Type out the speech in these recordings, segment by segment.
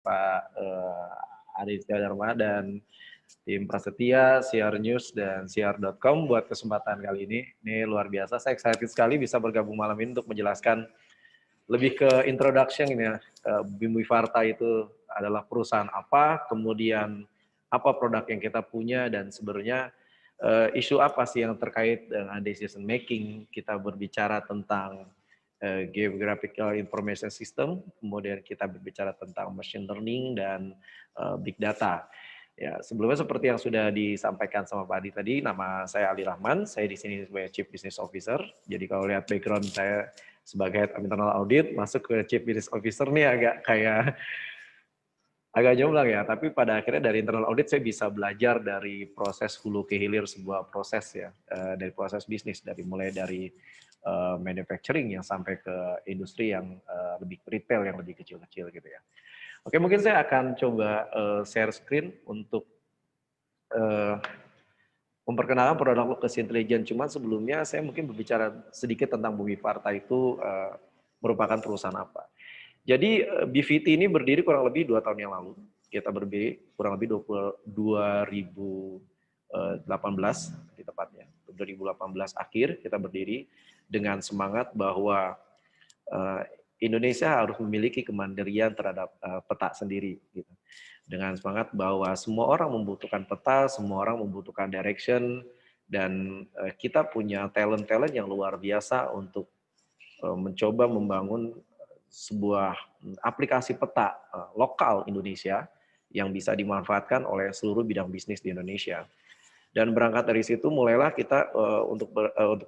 Pak Aditya Dharma dan tim Prasetya, CR News, dan CR.com buat kesempatan kali ini. Ini luar biasa, saya excited sekali bisa bergabung malam ini untuk menjelaskan lebih ke introduction ini ya. Bim Wivarta itu adalah perusahaan apa, kemudian apa produk yang kita punya, dan sebenarnya isu apa sih yang terkait dengan decision making. Kita berbicara tentang geographical information system, kemudian kita berbicara tentang machine learning dan big data. Ya, sebelumnya seperti yang sudah disampaikan sama Pak Adi tadi, nama saya Ali Rahman, saya di sini sebagai Chief Business Officer. Jadi kalau lihat background saya sebagai Head of Internal Audit, masuk ke Chief Business Officer nih agak jomplang ya, tapi pada akhirnya dari internal audit saya bisa belajar dari proses hulu ke hilir sebuah proses ya, dari proses bisnis, mulai dari manufacturing yang sampai ke industri yang lebih retail yang lebih kecil-kecil gitu ya. Oke, mungkin saya akan coba share screen untuk memperkenalkan produk lokasi intelijen. Cuma sebelumnya saya mungkin berbicara sedikit tentang Bumi Varta itu merupakan perusahaan apa. Jadi BVT ini berdiri kurang lebih 2 tahun yang lalu. Kita berdiri kurang lebih 2018 di tepatnya. 2018 akhir kita berdiri dengan semangat bahwa Indonesia harus memiliki kemandirian terhadap peta sendiri, gitu. Dengan semangat bahwa semua orang membutuhkan peta, semua orang membutuhkan direction, dan kita punya talent-talent yang luar biasa untuk mencoba membangun sebuah aplikasi peta lokal Indonesia yang bisa dimanfaatkan oleh seluruh bidang bisnis di Indonesia. Dan berangkat dari situ mulailah kita untuk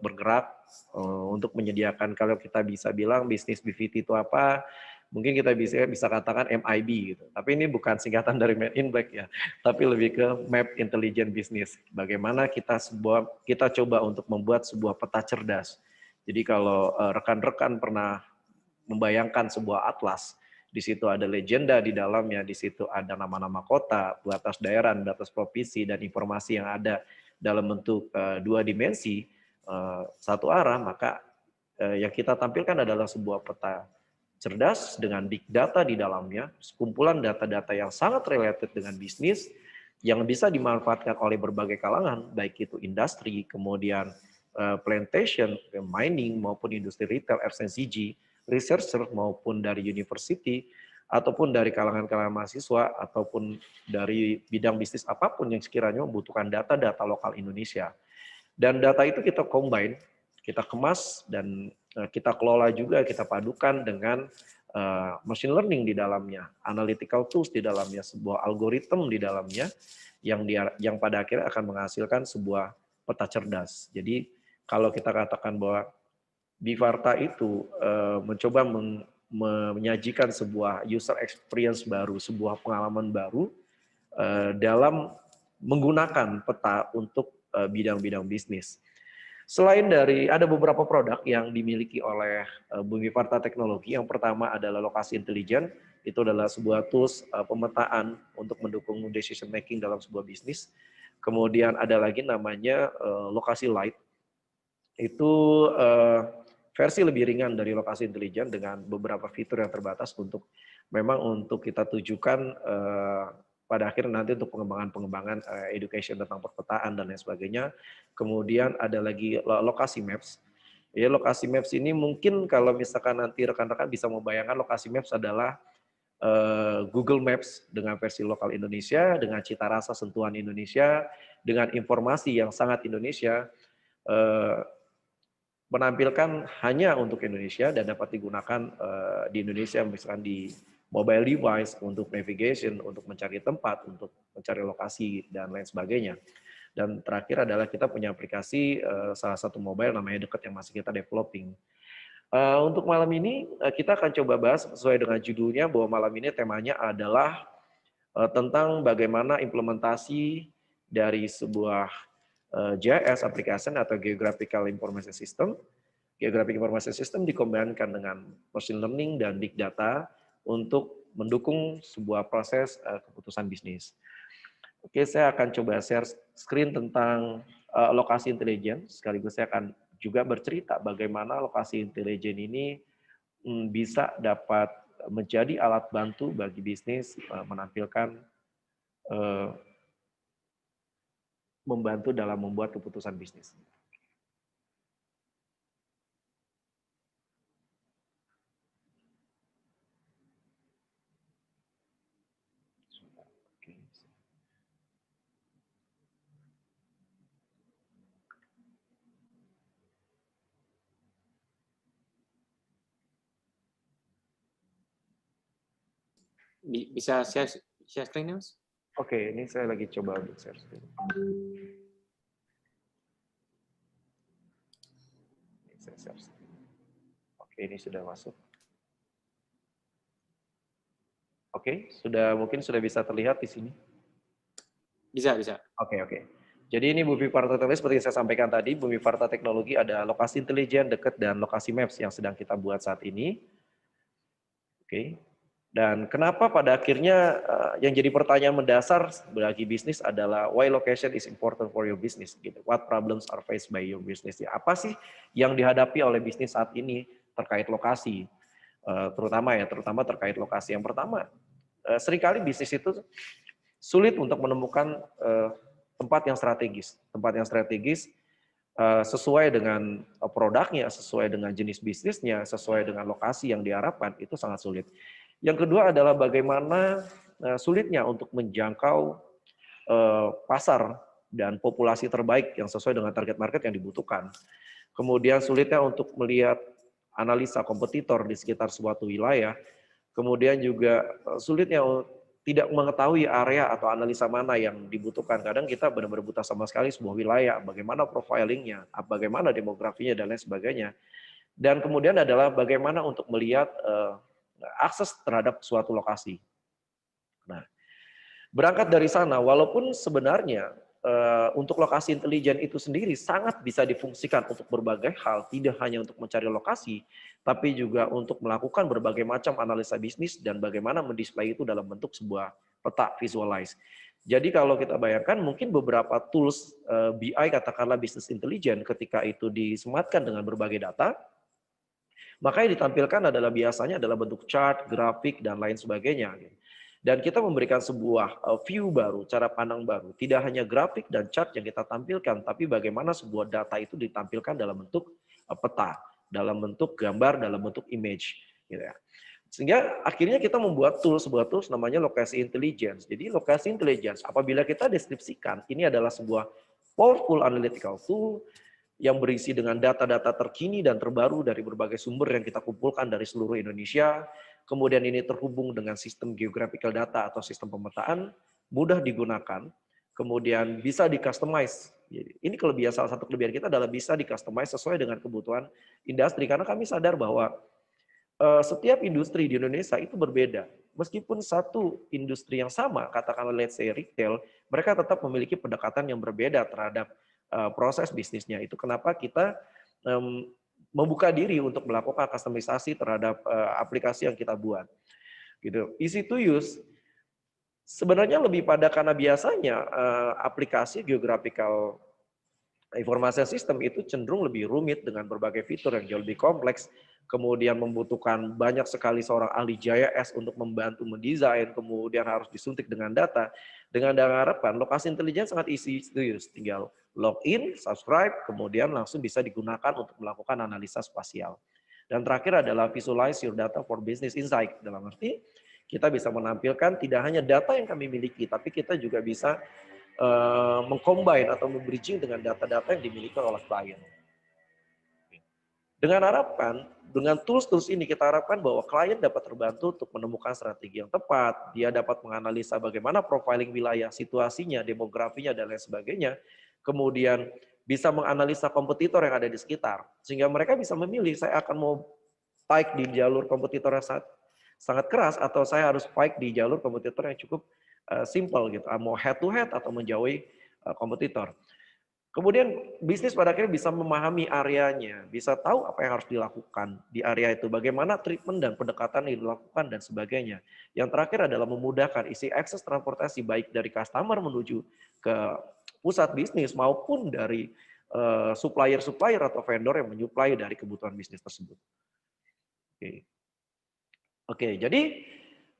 bergerak, untuk menyediakan, kalau kita bisa bilang bisnis BVT itu apa, mungkin kita bisa katakan MIB gitu. Tapi ini bukan singkatan dari Men in Black ya, tapi lebih ke Map Intelligent Business. Bagaimana kita coba untuk membuat sebuah peta cerdas. Jadi kalau rekan-rekan pernah membayangkan sebuah atlas, di situ ada legenda di dalamnya, di situ ada nama-nama kota, batas daerah, batas provinsi, dan informasi yang ada dalam bentuk 2 dimensi, satu arah, maka yang kita tampilkan adalah sebuah peta cerdas dengan big data di dalamnya, kumpulan data-data yang sangat related dengan bisnis, yang bisa dimanfaatkan oleh berbagai kalangan, baik itu industri, kemudian plantation, mining, maupun industri retail, FMCG, researcher maupun dari university, ataupun dari kalangan-kalangan mahasiswa, ataupun dari bidang bisnis apapun yang sekiranya membutuhkan data-data lokal Indonesia. Dan data itu kita combine, kita kemas, dan kita kelola juga, kita padukan dengan machine learning di dalamnya, analytical tools di dalamnya, sebuah algoritma di dalamnya, yang pada akhirnya akan menghasilkan sebuah peta cerdas. Jadi kalau kita katakan bahwa Bivarta itu mencoba menyajikan sebuah user experience baru, sebuah pengalaman baru dalam menggunakan peta untuk bidang-bidang bisnis. Selain dari, ada beberapa produk yang dimiliki oleh Bumi Varta Teknologi. Yang pertama adalah lokasi intelijen, itu adalah sebuah tools pemetaan untuk mendukung decision making dalam sebuah bisnis. Kemudian ada lagi namanya lokasi light, itu versi lebih ringan dari lokasi intelijen dengan beberapa fitur yang terbatas memang untuk kita tujukan pada akhirnya nanti untuk pengembangan education tentang perpetaan dan lain sebagainya. Kemudian ada lagi lokasi maps. Ya, lokasi maps ini mungkin kalau misalkan nanti rekan-rekan bisa membayangkan lokasi maps adalah Google Maps dengan versi lokal Indonesia, dengan cita rasa sentuhan Indonesia, dengan informasi yang sangat Indonesia, menampilkan hanya untuk Indonesia dan dapat digunakan di Indonesia, misalkan di mobile device untuk navigation, untuk mencari tempat, untuk mencari lokasi, dan lain sebagainya. Dan terakhir adalah kita punya aplikasi salah satu mobile namanya Deket yang masih kita developing. Untuk malam ini kita akan coba bahas sesuai dengan judulnya, bahwa malam ini temanya adalah tentang bagaimana implementasi dari sebuah GIS application atau Geographical Information System. Geographic Information System dikombinasikan dengan machine learning dan big data untuk mendukung sebuah proses keputusan bisnis. Oke, saya akan coba share screen tentang lokasi intelijen, sekaligus saya akan juga bercerita bagaimana lokasi intelijen ini bisa dapat menjadi alat bantu bagi bisnis menampilkan membantu dalam membuat keputusan bisnis. Bisa share screen, Mas? Oke, ini saya lagi coba untuk share screen. Oke, ini sudah masuk. Oke, mungkin sudah bisa terlihat di sini. Bisa. Oke. Jadi ini Bumi Varta Teknologi seperti yang saya sampaikan tadi, Bumi Varta Teknologi ada lokasi intelijen, dekat, dan lokasi maps yang sedang kita buat saat ini. Oke. Dan kenapa pada akhirnya yang jadi pertanyaan mendasar bagi bisnis adalah why location is important for your business gitu. What problems are faced by your business? Apa sih yang dihadapi oleh bisnis saat ini terkait lokasi? Terutama terkait lokasi. Yang pertama, seringkali bisnis itu sulit untuk menemukan tempat yang strategis sesuai dengan produknya, sesuai dengan jenis bisnisnya, sesuai dengan lokasi yang diharapkan, itu sangat sulit. Yang kedua adalah bagaimana sulitnya untuk menjangkau pasar dan populasi terbaik yang sesuai dengan target market yang dibutuhkan. Kemudian sulitnya untuk melihat analisa kompetitor di sekitar suatu wilayah. Kemudian juga sulitnya tidak mengetahui area atau analisa mana yang dibutuhkan. Kadang kita benar-benar buta sama sekali sebuah wilayah, bagaimana profilingnya, bagaimana demografinya, dan lain sebagainya. Dan kemudian adalah bagaimana untuk melihat akses terhadap suatu lokasi. Nah, berangkat dari sana, walaupun sebenarnya untuk lokasi intelijen itu sendiri sangat bisa difungsikan untuk berbagai hal, tidak hanya untuk mencari lokasi, tapi juga untuk melakukan berbagai macam analisa bisnis dan bagaimana mendisplay itu dalam bentuk sebuah peta visualize. Jadi kalau kita bayangkan mungkin beberapa tools BI katakanlah business intelligence ketika itu disematkan dengan berbagai data, maka yang ditampilkan biasanya adalah bentuk chart, grafik, dan lain sebagainya. Dan kita memberikan sebuah view baru, cara pandang baru. Tidak hanya grafik dan chart yang kita tampilkan, tapi bagaimana sebuah data itu ditampilkan dalam bentuk peta, dalam bentuk gambar, dalam bentuk image. Gitu ya. Sehingga akhirnya kita membuat sebuah tools namanya lokasi intelligence. Jadi lokasi intelligence, apabila kita deskripsikan, ini adalah sebuah powerful analytical tool yang berisi dengan data-data terkini dan terbaru dari berbagai sumber yang kita kumpulkan dari seluruh Indonesia. Kemudian ini terhubung dengan sistem geographical data atau sistem pemetaan, mudah digunakan, kemudian bisa di-customize. Ini salah satu kelebihan kita adalah bisa di-customize sesuai dengan kebutuhan industri, karena kami sadar bahwa setiap industri di Indonesia itu berbeda. Meskipun satu industri yang sama, katakanlah let's say retail, mereka tetap memiliki pendekatan yang berbeda terhadap proses bisnisnya. Itu kenapa kita membuka diri untuk melakukan customisasi terhadap aplikasi yang kita buat. Gitu. Easy to use. Sebenarnya lebih pada karena biasanya aplikasi geographical informasi sistem itu cenderung lebih rumit dengan berbagai fitur yang jauh lebih kompleks, kemudian membutuhkan banyak sekali seorang ahli JS untuk membantu mendesain, kemudian harus disuntik dengan data. Dengan harapan lokasi intelijen sangat easy to use, tinggal login, subscribe, kemudian langsung bisa digunakan untuk melakukan analisa spasial. Dan terakhir adalah visualize your data for business insight. Dalam arti kita bisa menampilkan tidak hanya data yang kami miliki, tapi kita juga bisa mengcombine atau membridging dengan data-data yang dimiliki oleh klien. Dengan harapan, dengan tools-tools ini kita harapkan bahwa klien dapat terbantu untuk menemukan strategi yang tepat, dia dapat menganalisa bagaimana profiling wilayah, situasinya, demografinya, dan lain sebagainya, kemudian bisa menganalisa kompetitor yang ada di sekitar, sehingga mereka bisa memilih, saya akan mau fight di jalur kompetitor yang sangat keras, atau saya harus fight di jalur kompetitor yang cukup simple gitu, mau head to head atau menjauhi kompetitor. Kemudian bisnis pada akhirnya bisa memahami areanya, bisa tahu apa yang harus dilakukan di area itu, bagaimana treatment dan pendekatan yang dilakukan dan sebagainya. Yang terakhir adalah memudahkan isi akses transportasi baik dari customer menuju ke pusat bisnis maupun dari supplier-supplier atau vendor yang menyuplai dari kebutuhan bisnis tersebut. Oke. Oke, jadi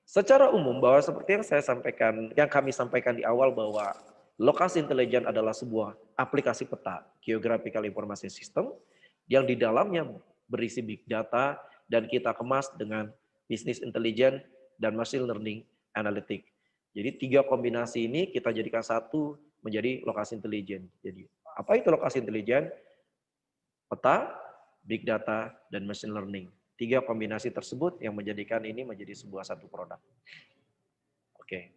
secara umum bahwa seperti yang saya sampaikan, yang kami sampaikan di awal bahwa lokasi intelijen adalah sebuah aplikasi peta Geographical Information System yang di dalamnya berisi big data dan kita kemas dengan business intelligence dan machine learning analytic. Jadi tiga kombinasi ini kita jadikan satu menjadi lokasi intelijen. Jadi apa itu lokasi intelijen? Peta, big data, dan machine learning. Tiga kombinasi tersebut yang menjadikan ini menjadi sebuah satu produk. Oke.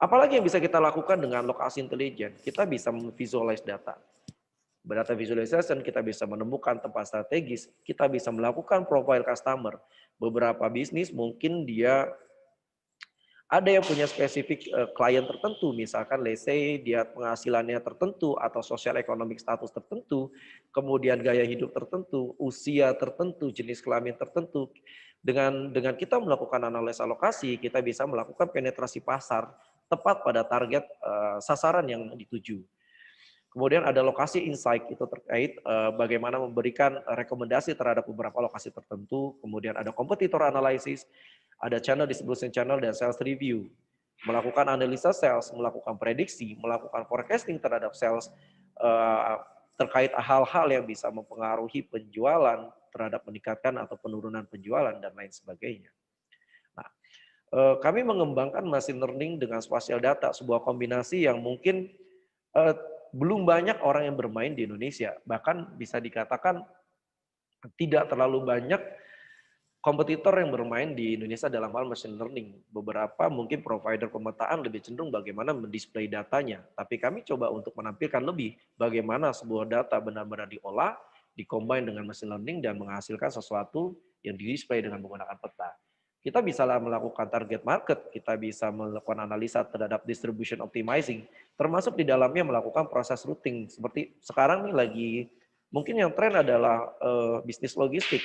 Apalagi yang bisa kita lakukan dengan lokasi intelijen? Kita bisa memvisualize data. Data visualization kita bisa menemukan tempat strategis, kita bisa melakukan profile customer. Beberapa bisnis mungkin dia ada yang punya spesifik klien tertentu, misalkan let's say dia penghasilannya tertentu atau social economic status tertentu, kemudian gaya hidup tertentu, usia tertentu, jenis kelamin tertentu. Dengan kita melakukan analisa lokasi, kita bisa melakukan penetrasi pasar tepat pada target sasaran yang dituju. Kemudian ada lokasi insight, itu terkait bagaimana memberikan rekomendasi terhadap beberapa lokasi tertentu. Kemudian ada competitor analysis, ada channel distribution channel dan sales review. Melakukan analisa sales, melakukan prediksi, melakukan forecasting terhadap sales terkait hal-hal yang bisa mempengaruhi penjualan terhadap meningkatkan atau penurunan penjualan dan lain sebagainya. Nah, kami mengembangkan machine learning dengan spatial data, sebuah kombinasi yang mungkin belum banyak orang yang bermain di Indonesia. Bahkan bisa dikatakan tidak terlalu banyak kompetitor yang bermain di Indonesia dalam hal machine learning. Beberapa mungkin provider pemetaan lebih cenderung bagaimana mendisplay datanya. Tapi kami coba untuk menampilkan lebih bagaimana sebuah data benar-benar diolah, dikombin dengan machine learning dan menghasilkan sesuatu yang didisplay dengan menggunakan peta. Kita bisa melakukan target market, kita bisa melakukan analisa terhadap distribution optimizing, termasuk di dalamnya melakukan proses routing. Seperti sekarang nih lagi, mungkin yang tren adalah bisnis logistik,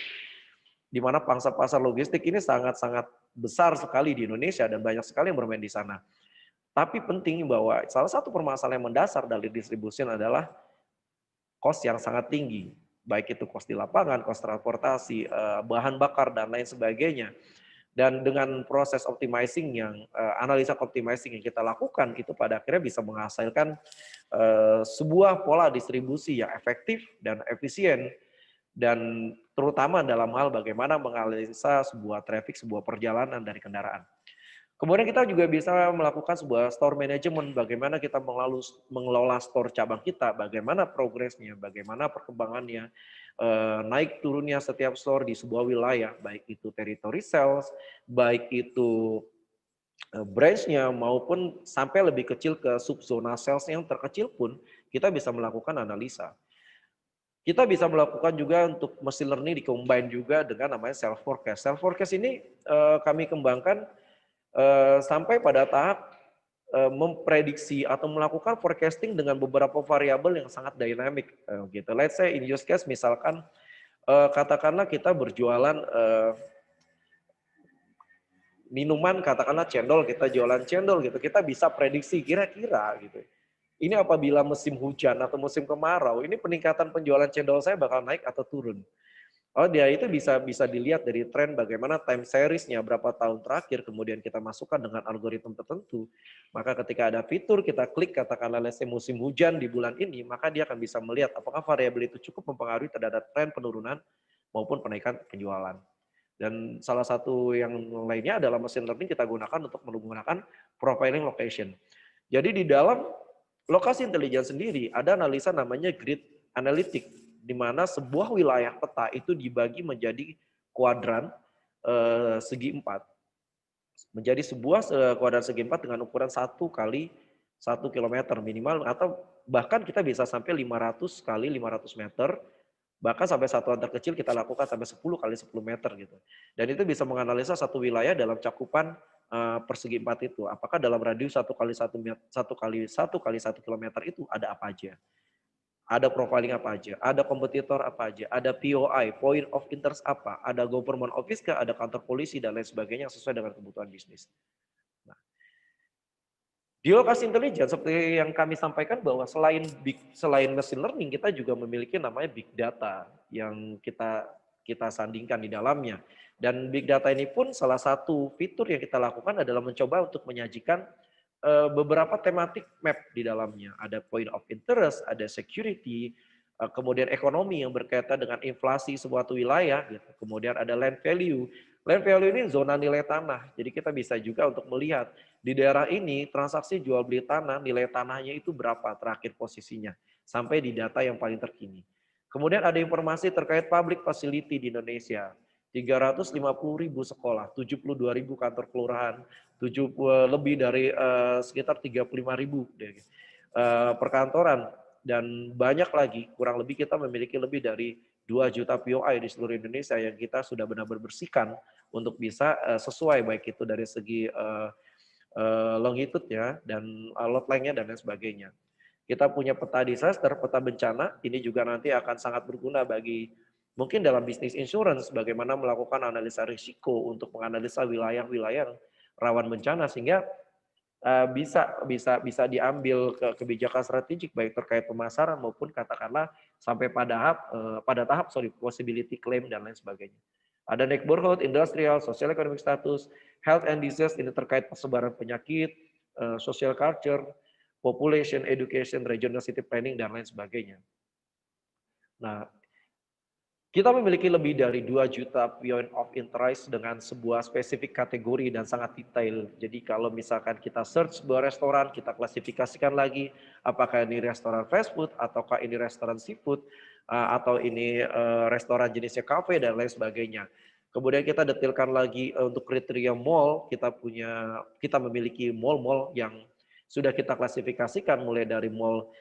di mana pangsa pasar logistik ini sangat-sangat besar sekali di Indonesia dan banyak sekali yang bermain di sana. Tapi penting bahwa salah satu permasalahan yang mendasar dari distribution adalah cost yang sangat tinggi, baik itu cost di lapangan, cost transportasi, bahan bakar, dan lain sebagainya. Dan dengan proses optimizing yang analisa optimizing yang kita lakukan itu pada akhirnya bisa menghasilkan sebuah pola distribusi yang efektif dan efisien dan terutama dalam hal bagaimana menganalisa sebuah traffic, sebuah perjalanan dari kendaraan. Kemudian kita juga bisa melakukan sebuah store management, bagaimana kita mengelola store cabang kita, bagaimana progresnya, bagaimana perkembangannya, naik turunnya setiap store di sebuah wilayah, baik itu territory sales, baik itu branch-nya maupun sampai lebih kecil ke subzona sales yang terkecil pun kita bisa melakukan analisa. Kita bisa melakukan juga untuk machine learning di-combine juga dengan namanya self forecast. Self forecast ini kami kembangkan sampai pada tahap memprediksi atau melakukan forecasting dengan beberapa variabel yang sangat dynamic gitu. Let's say in use case misalkan katakanlah kita berjualan minuman, katakanlah cendol, kita jualan cendol gitu, kita bisa prediksi kira-kira gitu. Ini apabila musim hujan atau musim kemarau, ini peningkatan penjualan cendol saya bakal naik atau turun. Oh, dia itu bisa dilihat dari tren bagaimana time series-nya berapa tahun terakhir, kemudian kita masukkan dengan algoritma tertentu. Maka ketika ada fitur kita klik katakanlah musim hujan di bulan ini, maka dia akan bisa melihat apakah variabel itu cukup mempengaruhi terhadap tren penurunan maupun penaikan penjualan. Dan salah satu yang lainnya adalah machine learning kita gunakan untuk menggunakan profiling location. Jadi di dalam lokasi intelijen sendiri ada analisa namanya grid analytic, di mana sebuah wilayah peta itu dibagi menjadi kuadran segi 4. Menjadi sebuah kuadran segi 4 dengan ukuran 1 kali 1 kilometer minimal, atau bahkan kita bisa sampai 500 kali 500 meter, bahkan sampai satuan terkecil kita lakukan sampai 10 kali 10 meter gitu. Dan itu bisa menganalisa satu wilayah dalam cakupan persegi 4 itu. Apakah dalam radius 1 kali 1 kilometer itu ada apa aja? Ada profiling apa aja? Ada kompetitor apa aja? Ada POI, point of interest apa? Ada government office kah? Ada kantor polisi dan lain sebagainya sesuai dengan kebutuhan bisnis. Nah, di lokasi intelijen seperti yang kami sampaikan bahwa selain machine learning kita juga memiliki namanya big data yang kita kita sandingkan di dalamnya. Dan big data ini pun salah satu fitur yang kita lakukan adalah mencoba untuk menyajikan beberapa tematik map di dalamnya. Ada point of interest, ada security, kemudian ekonomi yang berkaitan dengan inflasi suatu wilayah, gitu. Kemudian ada land value. Land value ini zona nilai tanah. Jadi kita bisa juga untuk melihat di daerah ini transaksi jual beli tanah, nilai tanahnya itu berapa terakhir posisinya sampai di data yang paling terkini. Kemudian ada informasi terkait public facility di Indonesia. 350.000 sekolah, 72.000 kantor kelurahan, lebih dari sekitar 35.000 perkantoran, dan banyak lagi, kurang lebih kita memiliki lebih dari 2 juta POI di seluruh Indonesia yang kita sudah benar-benar bersihkan untuk bisa sesuai, baik itu dari segi longitude-nya dan lot length-nya dan lain sebagainya. Kita punya peta disaster, peta bencana, ini juga nanti akan sangat berguna bagi mungkin dalam bisnis insurance, bagaimana melakukan analisa risiko untuk menganalisa wilayah-wilayah rawan bencana, sehingga bisa diambil kebijakan strategik baik terkait pemasaran maupun katakanlah sampai pada tahap possibility claim dan lain sebagainya. Ada neighborhood, industrial, social economic status, health and disease, ini terkait persebaran penyakit, social culture, population, education, regional city planning, dan lain sebagainya. Nah, kita memiliki lebih dari 2 juta point of interest dengan sebuah spesifik kategori dan sangat detail. Jadi kalau misalkan kita search sebuah restoran, kita klasifikasikan lagi apakah ini restoran fast food, ataukah ini restoran seafood, atau ini restoran jenisnya cafe dan lain sebagainya. Kemudian kita detailkan lagi untuk kriteria mall, kita memiliki mall-mall yang sudah kita klasifikasikan mulai dari mall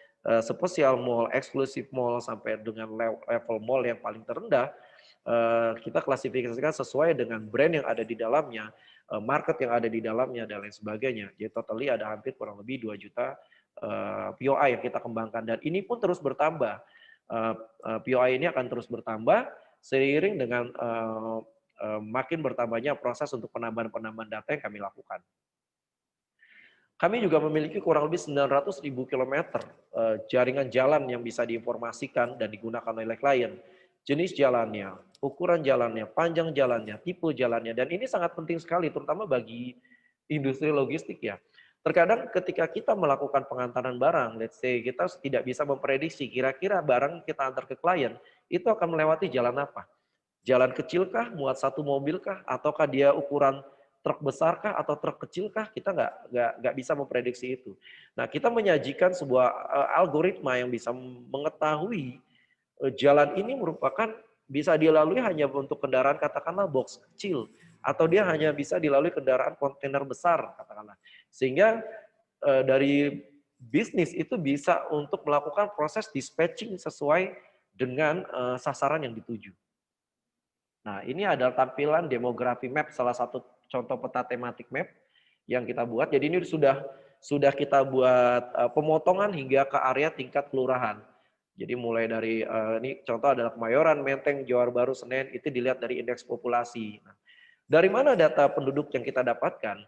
spesial mall, eksklusif mall, sampai dengan level mall yang paling terendah. Kita klasifikasikan sesuai dengan brand yang ada di dalamnya, market yang ada di dalamnya, dan lain sebagainya. Jadi totally ada hampir kurang lebih 2 juta POI yang kita kembangkan, dan ini pun terus bertambah. POI ini akan terus bertambah seiring dengan makin bertambahnya proses untuk penambahan data yang kami lakukan. Kami juga memiliki kurang lebih 900.000 kilometer jaringan jalan yang bisa diinformasikan dan digunakan oleh klien. Jenis jalannya, ukuran jalannya, panjang jalannya, tipe jalannya, dan ini sangat penting sekali terutama bagi industri logistik ya. Terkadang ketika kita melakukan pengantaran barang, let's say kita tidak bisa memprediksi kira-kira barang kita antar ke klien itu akan melewati jalan apa. Jalan kecilkah, muat satu mobilkah, ataukah dia ukuran truk besarkah atau truk kecilkah, kita nggak bisa memprediksi itu. Nah, kita menyajikan sebuah algoritma yang bisa mengetahui jalan ini merupakan bisa dilalui hanya untuk kendaraan katakanlah box kecil, atau dia hanya bisa dilalui kendaraan kontainer besar katakanlah. Sehingga dari bisnis itu bisa untuk melakukan proses dispatching sesuai dengan sasaran yang dituju. Nah, ini adalah tampilan demografi map, salah satu contoh peta tematik map yang kita buat. Jadi ini sudah kita buat pemotongan hingga ke area tingkat kelurahan. Jadi mulai dari ini contoh adalah Kemayoran, Menteng, Johar Baru, Senen, itu dilihat dari indeks populasi. Nah, dari mana data penduduk yang kita dapatkan?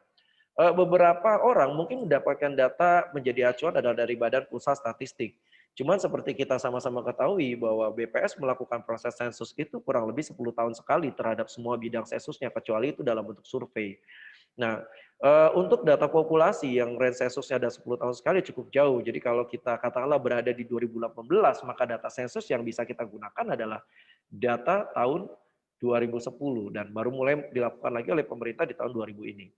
Beberapa orang mungkin mendapatkan data menjadi acuan adalah dari Badan Pusat Statistik. Cuman seperti kita sama-sama ketahui bahwa BPS melakukan proses sensus itu kurang lebih 10 tahun sekali terhadap semua bidang sensusnya, kecuali itu dalam bentuk survei. Nah, untuk data populasi yang range sensusnya ada 10 tahun sekali cukup jauh. Jadi kalau kita katakanlah berada di 2018, maka data sensus yang bisa kita gunakan adalah data tahun 2010 dan baru mulai dilakukan lagi oleh pemerintah di tahun 2020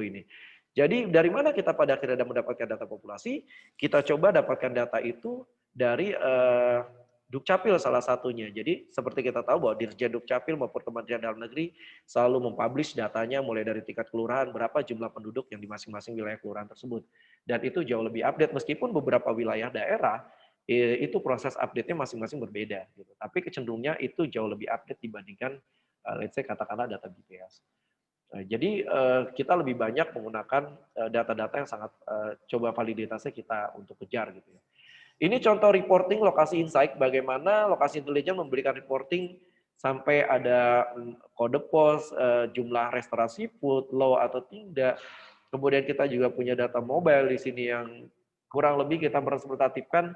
ini. Jadi dari mana kita pada akhirnya mendapatkan data populasi? Kita coba dapatkan data itu dari Dukcapil salah satunya. Jadi seperti kita tahu bahwa Dirjen Dukcapil maupun Kementerian Dalam Negeri selalu mempublish datanya mulai dari tingkat kelurahan berapa jumlah penduduk yang di masing-masing wilayah kelurahan tersebut. Dan itu jauh lebih update meskipun beberapa wilayah daerah itu proses update-nya masing-masing berbeda. Gitu. Tapi kecenderungnya itu jauh lebih update dibandingkan let's say katakanlah data BPS. Jadi kita lebih banyak menggunakan data-data yang sangat coba validitasnya kita untuk kejar gitu ya. Ini contoh reporting lokasi insight, bagaimana lokasi intelijen memberikan reporting sampai ada kode pos, jumlah restoran seafood, low atau tidak. Kemudian kita juga punya data mobile di sini yang kurang lebih kita merepresentatifkan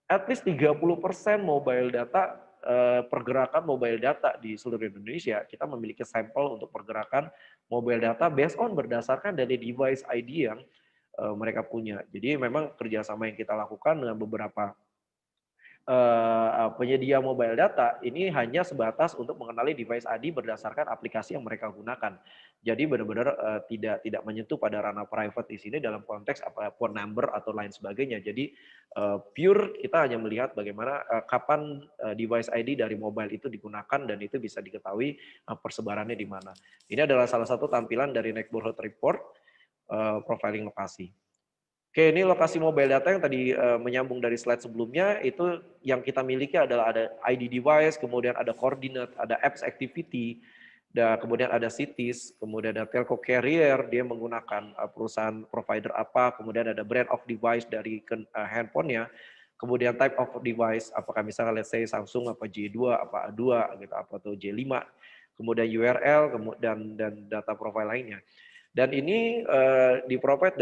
at least 30% mobile data pergerakan mobile data di seluruh Indonesia. Kita memiliki sampel untuk pergerakan mobile data based on berdasarkan dari device ID yang mereka punya. Jadi memang kerjasama yang kita lakukan dengan beberapa penyedia mobile data ini hanya sebatas untuk mengenali device ID berdasarkan aplikasi yang mereka gunakan. Jadi benar-benar tidak menyentuh pada ranah private di sini dalam konteks apa phone number atau lain sebagainya. Jadi pure kita hanya melihat bagaimana kapan device ID dari mobile itu digunakan dan itu bisa diketahui persebarannya di mana. Ini adalah salah satu tampilan dari Neighborhood Report profiling lokasi. Oke, ini lokasi mobile data yang tadi menyambung dari slide sebelumnya, itu yang kita miliki adalah ada ID device, kemudian ada coordinate, ada apps activity, dan kemudian ada cities, kemudian ada telco carrier, dia menggunakan perusahaan provider apa, kemudian ada brand of device dari handphonenya, kemudian type of device, apakah misalnya let's say Samsung, apa J2, apa A2, gitu, apa atau J5, kemudian URL, dan data profile lainnya. Dan ini di-provide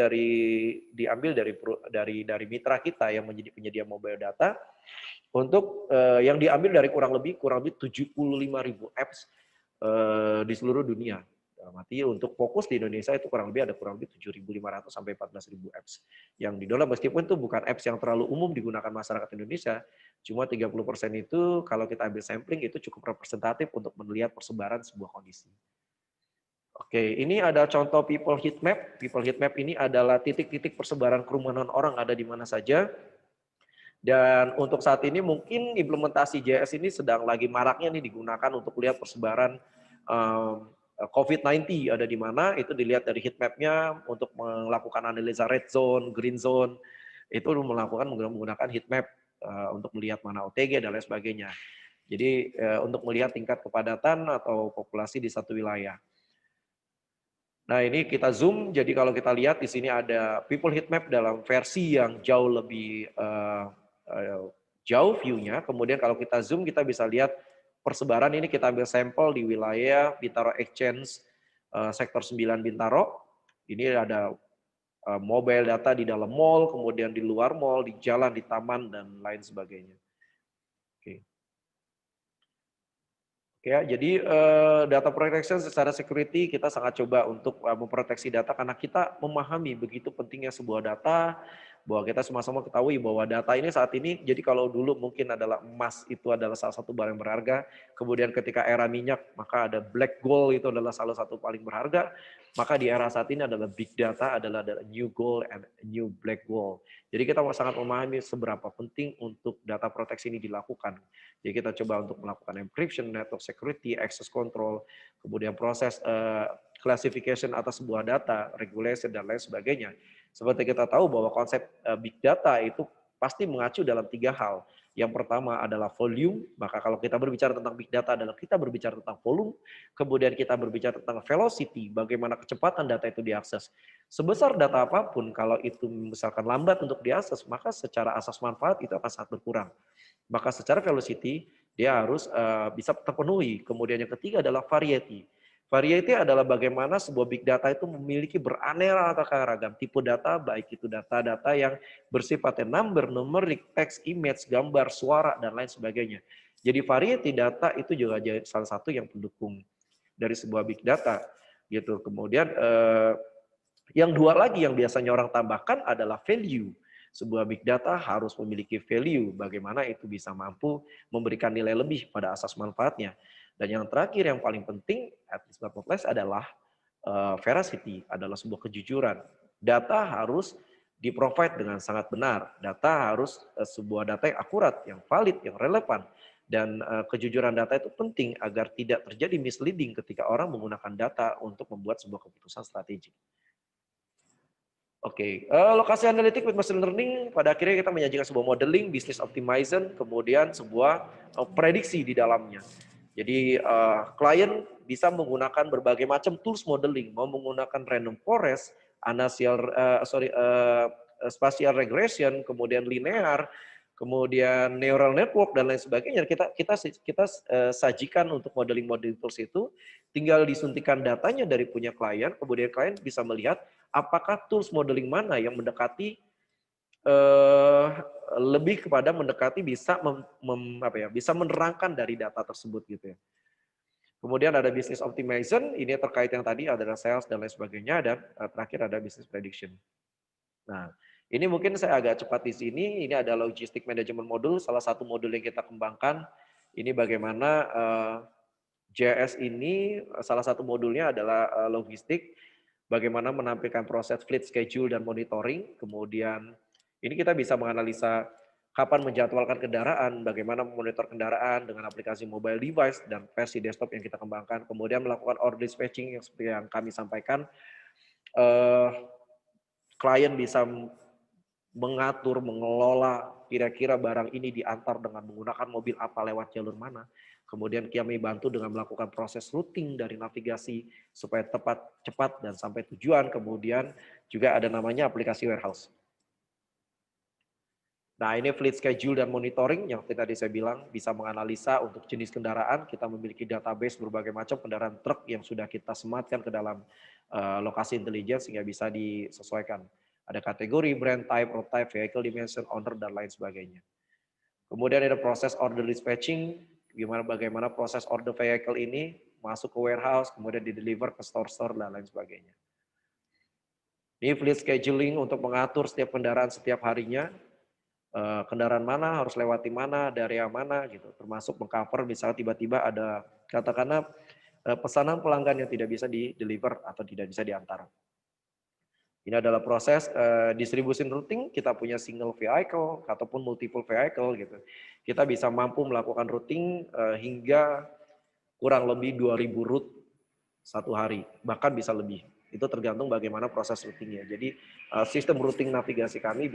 diambil dari mitra kita yang menjadi penyedia mobile data untuk yang diambil dari kurang lebih 75.000 apps di seluruh dunia. Dalam arti untuk fokus di Indonesia itu kurang lebih 7.500 sampai 14.000 apps yang di-download, meskipun itu bukan apps yang terlalu umum digunakan masyarakat Indonesia, cuma 30% itu kalau kita ambil sampling itu cukup representatif untuk melihat persebaran sebuah kondisi. Oke, ini ada contoh people heat map. People heat map ini adalah titik-titik persebaran kerumunan orang ada di mana saja. Dan untuk saat ini mungkin implementasi JS ini sedang lagi maraknya nih digunakan untuk lihat persebaran COVID-19 ada di mana. Itu dilihat dari heat map-nya untuk melakukan analisa red zone, green zone. Itu menggunakan heat map untuk melihat mana OTG dan lain sebagainya. Jadi untuk melihat tingkat kepadatan atau populasi di satu wilayah. Nah, ini kita zoom, jadi kalau kita lihat di sini ada people heat map dalam versi yang jauh lebih jauh view-nya. Kemudian kalau kita zoom, kita bisa lihat persebaran ini kita ambil sampel di wilayah Bintaro Exchange sektor 9 Bintaro. Ini ada mobile data di dalam mall, kemudian di luar mall, di jalan, di taman, dan lain sebagainya. Oke. Ya, jadi data protection secara security kita sangat coba untuk memproteksi data karena kita memahami begitu pentingnya sebuah data, bahwa kita sama-sama ketahui bahwa data ini saat ini, jadi kalau dulu mungkin adalah emas itu adalah salah satu barang berharga, kemudian ketika era minyak maka ada black gold itu adalah salah satu paling berharga, maka di era saat ini adalah big data adalah new gold and new black gold. Jadi kita sangat memahami seberapa penting untuk data proteksi ini dilakukan. Jadi kita coba untuk melakukan encryption, network security, access control, kemudian proses classification atas sebuah data, regulation, dan lain sebagainya. Seperti kita tahu bahwa konsep big data itu pasti mengacu dalam 3 hal. Yang pertama adalah volume, maka kalau kita berbicara tentang big data adalah kita berbicara tentang volume, kemudian kita berbicara tentang velocity, bagaimana kecepatan data itu diakses. Sebesar data apapun, kalau itu misalkan lambat untuk diakses, maka secara asas manfaat itu akan sangat berkurang. Maka secara velocity dia harus bisa terpenuhi. Kemudian yang ketiga adalah variety. Variety adalah bagaimana sebuah big data itu memiliki beraneka ragam tipe data, baik itu data-data yang bersifatnya number, numerik, teks, image, gambar, suara, dan lain sebagainya. Jadi variety data itu juga jadi salah satu yang pendukung dari sebuah big data. Gitu. Kemudian yang dua lagi yang biasanya orang tambahkan adalah value. Sebuah big data harus memiliki value, bagaimana itu bisa mampu memberikan nilai lebih pada asas manfaatnya. Dan yang terakhir yang paling penting, at least not less, adalah veracity, adalah sebuah kejujuran. Data harus di-provide dengan sangat benar. Data harus sebuah data yang akurat, yang valid, yang relevan. Dan kejujuran data itu penting agar tidak terjadi misleading ketika orang menggunakan data untuk membuat sebuah keputusan strategik. Oke, lokasi analitik with machine learning, pada akhirnya kita menyajikan sebuah modeling, business optimization, kemudian sebuah prediksi di dalamnya. Jadi klien bisa menggunakan berbagai macam tools modeling, mau menggunakan random forest, spatial regression, kemudian linear, kemudian neural network dan lain sebagainya. Kita sajikan untuk modeling tools itu, tinggal disuntikan datanya dari punya klien, kemudian klien bisa melihat apakah tools modeling mana yang mendekati lebih kepada mendekati bisa bisa menerangkan dari data tersebut gitu ya. Kemudian ada business optimization, ini terkait yang tadi adalah sales dan lain sebagainya, dan terakhir ada business prediction. Nah, ini mungkin saya agak cepat di sini, ini ada logistic management modul, salah satu modul yang kita kembangkan, ini bagaimana JS ini salah satu modulnya adalah logistik, bagaimana menampilkan proses fleet schedule dan monitoring, kemudian ini kita bisa menganalisa kapan menjadwalkan kendaraan, bagaimana memonitor kendaraan dengan aplikasi mobile device dan versi desktop yang kita kembangkan, kemudian melakukan order dispatching yang seperti yang kami sampaikan, klien bisa mengatur, mengelola kira-kira barang ini diantar dengan menggunakan mobil apa lewat jalur mana. Kemudian kami bantu dengan melakukan proses routing dari navigasi supaya tepat, cepat, dan sampai tujuan. Kemudian juga ada namanya aplikasi warehouse. Nah, ini fleet schedule dan monitoring yang tadi saya bilang bisa menganalisa untuk jenis kendaraan. Kita memiliki database berbagai macam kendaraan truk yang sudah kita sematkan ke dalam lokasi intelijen sehingga bisa disesuaikan. Ada kategori, brand type, road type, vehicle dimension, owner, dan lain sebagainya. Kemudian ada proses order dispatching, bagaimana proses order vehicle ini masuk ke warehouse, kemudian di-deliver ke store-store, dan lain sebagainya. Ini fleet scheduling untuk mengatur setiap kendaraan setiap harinya, kendaraan mana harus lewati mana, dari yang mana gitu, termasuk mengcover misalnya tiba-tiba ada katakanlah pesanan pelanggan yang tidak bisa di-deliver atau tidak bisa diantar. Ini adalah proses distribution routing, kita punya single vehicle ataupun multiple vehicle gitu. Kita bisa mampu melakukan routing hingga kurang lebih 2.000 route satu hari, bahkan bisa lebih. Itu tergantung bagaimana proses routingnya. Jadi sistem routing navigasi kami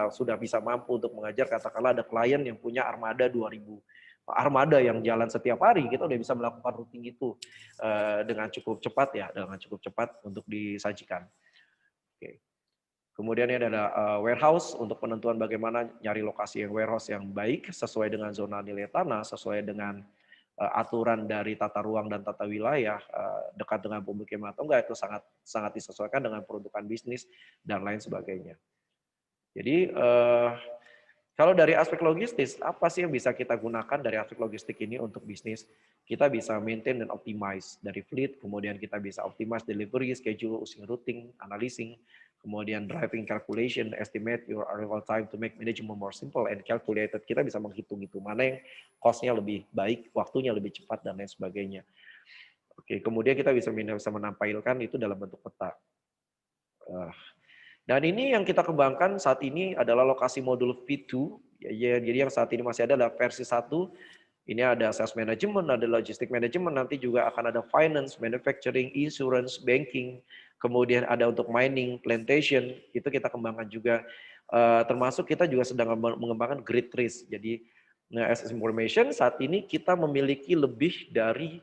sudah bisa mampu untuk mengajar, katakanlah ada klien yang punya armada 2.000 armada yang jalan setiap hari, kita udah bisa melakukan routing itu dengan cukup cepat ya, dengan cukup cepat untuk disajikan. Oke. Kemudian ini ada warehouse untuk penentuan bagaimana nyari lokasi yang warehouse yang baik sesuai dengan zona nilai tanah, sesuai dengan aturan dari tata ruang dan tata wilayah, dekat dengan pemukiman atau enggak, itu sangat disesuaikan dengan peruntukan bisnis dan lain sebagainya. Jadi kalau dari aspek logistis, apa sih yang bisa kita gunakan dari aspek logistik ini untuk bisnis? Kita bisa maintain dan optimize dari fleet, kemudian kita bisa optimize delivery, schedule, routing, analyzing, kemudian driving calculation, estimate your arrival time to make management more simple and calculated. Kita bisa menghitung itu mana yang cost-nya lebih baik, waktunya lebih cepat, dan lain sebagainya. Oke, kemudian kita bisa menampilkan itu dalam bentuk peta. Dan ini yang kita kembangkan saat ini adalah lokasi modul V2. Jadi yang saat ini masih ada adalah versi 1. Ini ada sales management, ada logistic management, nanti juga akan ada finance, manufacturing, insurance, banking, kemudian ada untuk mining, plantation, itu kita kembangkan juga. Termasuk kita juga sedang mengembangkan grid trace. Jadi as information saat ini kita memiliki lebih dari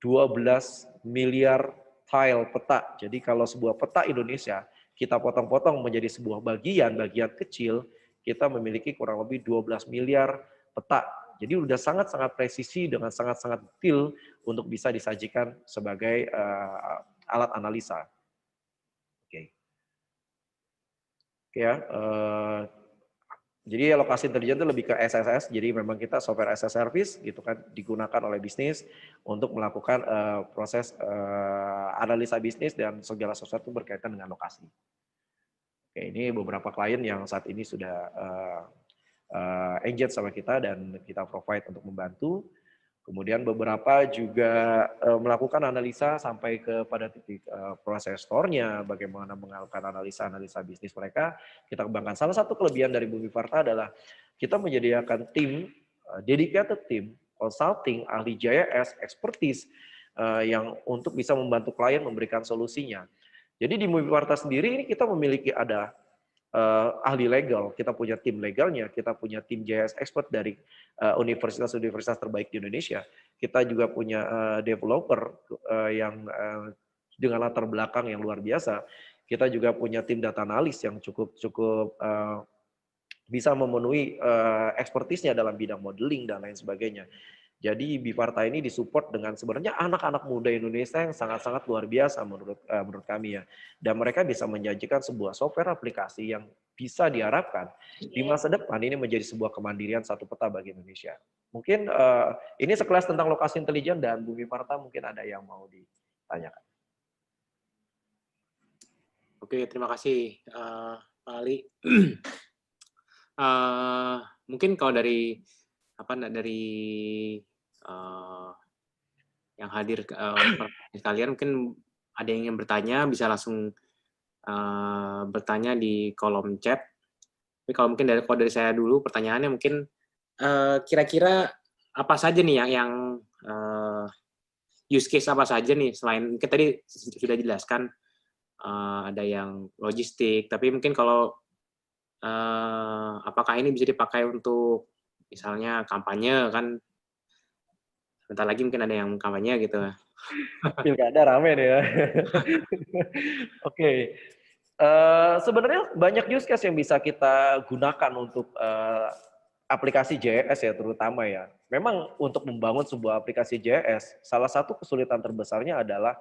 12 miliar tile peta. Jadi kalau sebuah peta Indonesia kita potong-potong menjadi sebuah bagian kecil, kita memiliki kurang lebih 12 miliar peta. Jadi udah sangat-sangat presisi dengan sangat-sangat detail untuk bisa disajikan sebagai alat analisa. Oke. Oke ya. Jadi lokasi intelijen itu lebih ke SSS, jadi memang kita software as a service gitu kan, digunakan oleh bisnis untuk melakukan proses analisa bisnis dan segala sesuatu berkaitan dengan lokasi. Oke, ini beberapa klien yang saat ini sudah engage sama kita dan kita provide untuk membantu. Kemudian beberapa juga melakukan analisa sampai kepada titik proses store-nya, bagaimana melakukan analisa bisnis mereka, kita kembangkan. Salah satu kelebihan dari Bumi Varta adalah kita menyediakan tim, dedicated team, consulting, ahli JS, expertise, yang untuk bisa membantu klien memberikan solusinya. Jadi di Bumi Varta sendiri ini kita memiliki ada ahli legal, kita punya tim legalnya, kita punya tim JS expert dari universitas-universitas terbaik di Indonesia. Kita juga punya developer yang dengan latar belakang yang luar biasa. Kita juga punya tim data analis yang cukup bisa memenuhi ekspertisnya dalam bidang modeling dan lain sebagainya. Jadi Biparta ini disupport dengan sebenarnya anak-anak muda Indonesia yang sangat-sangat luar biasa menurut kami ya. Dan mereka bisa menjanjikan sebuah software aplikasi yang bisa diharapkan di masa depan ini menjadi sebuah kemandirian satu peta bagi Indonesia. Mungkin ini sekelas tentang lokasi intelijen dan Bu Biparta mungkin ada yang mau ditanyakan. Oke, terima kasih Pak Ali. Mungkin kalau dari yang hadir kalian mungkin ada yang ingin bertanya bisa langsung bertanya di kolom chat. Tapi kalau mungkin kalau dari saya dulu pertanyaannya mungkin kira-kira apa saja nih yang use case apa saja nih selain mungkin tadi sudah jelaskan ada yang logistik, tapi mungkin kalau apakah ini bisa dipakai untuk misalnya kampanye kan bentar lagi mungkin ada yang kampanye gitu. Pilkada rame nih ya. Oke. Sebenarnya banyak use case yang bisa kita gunakan untuk aplikasi JS ya terutama ya. Memang untuk membangun sebuah aplikasi JS, salah satu kesulitan terbesarnya adalah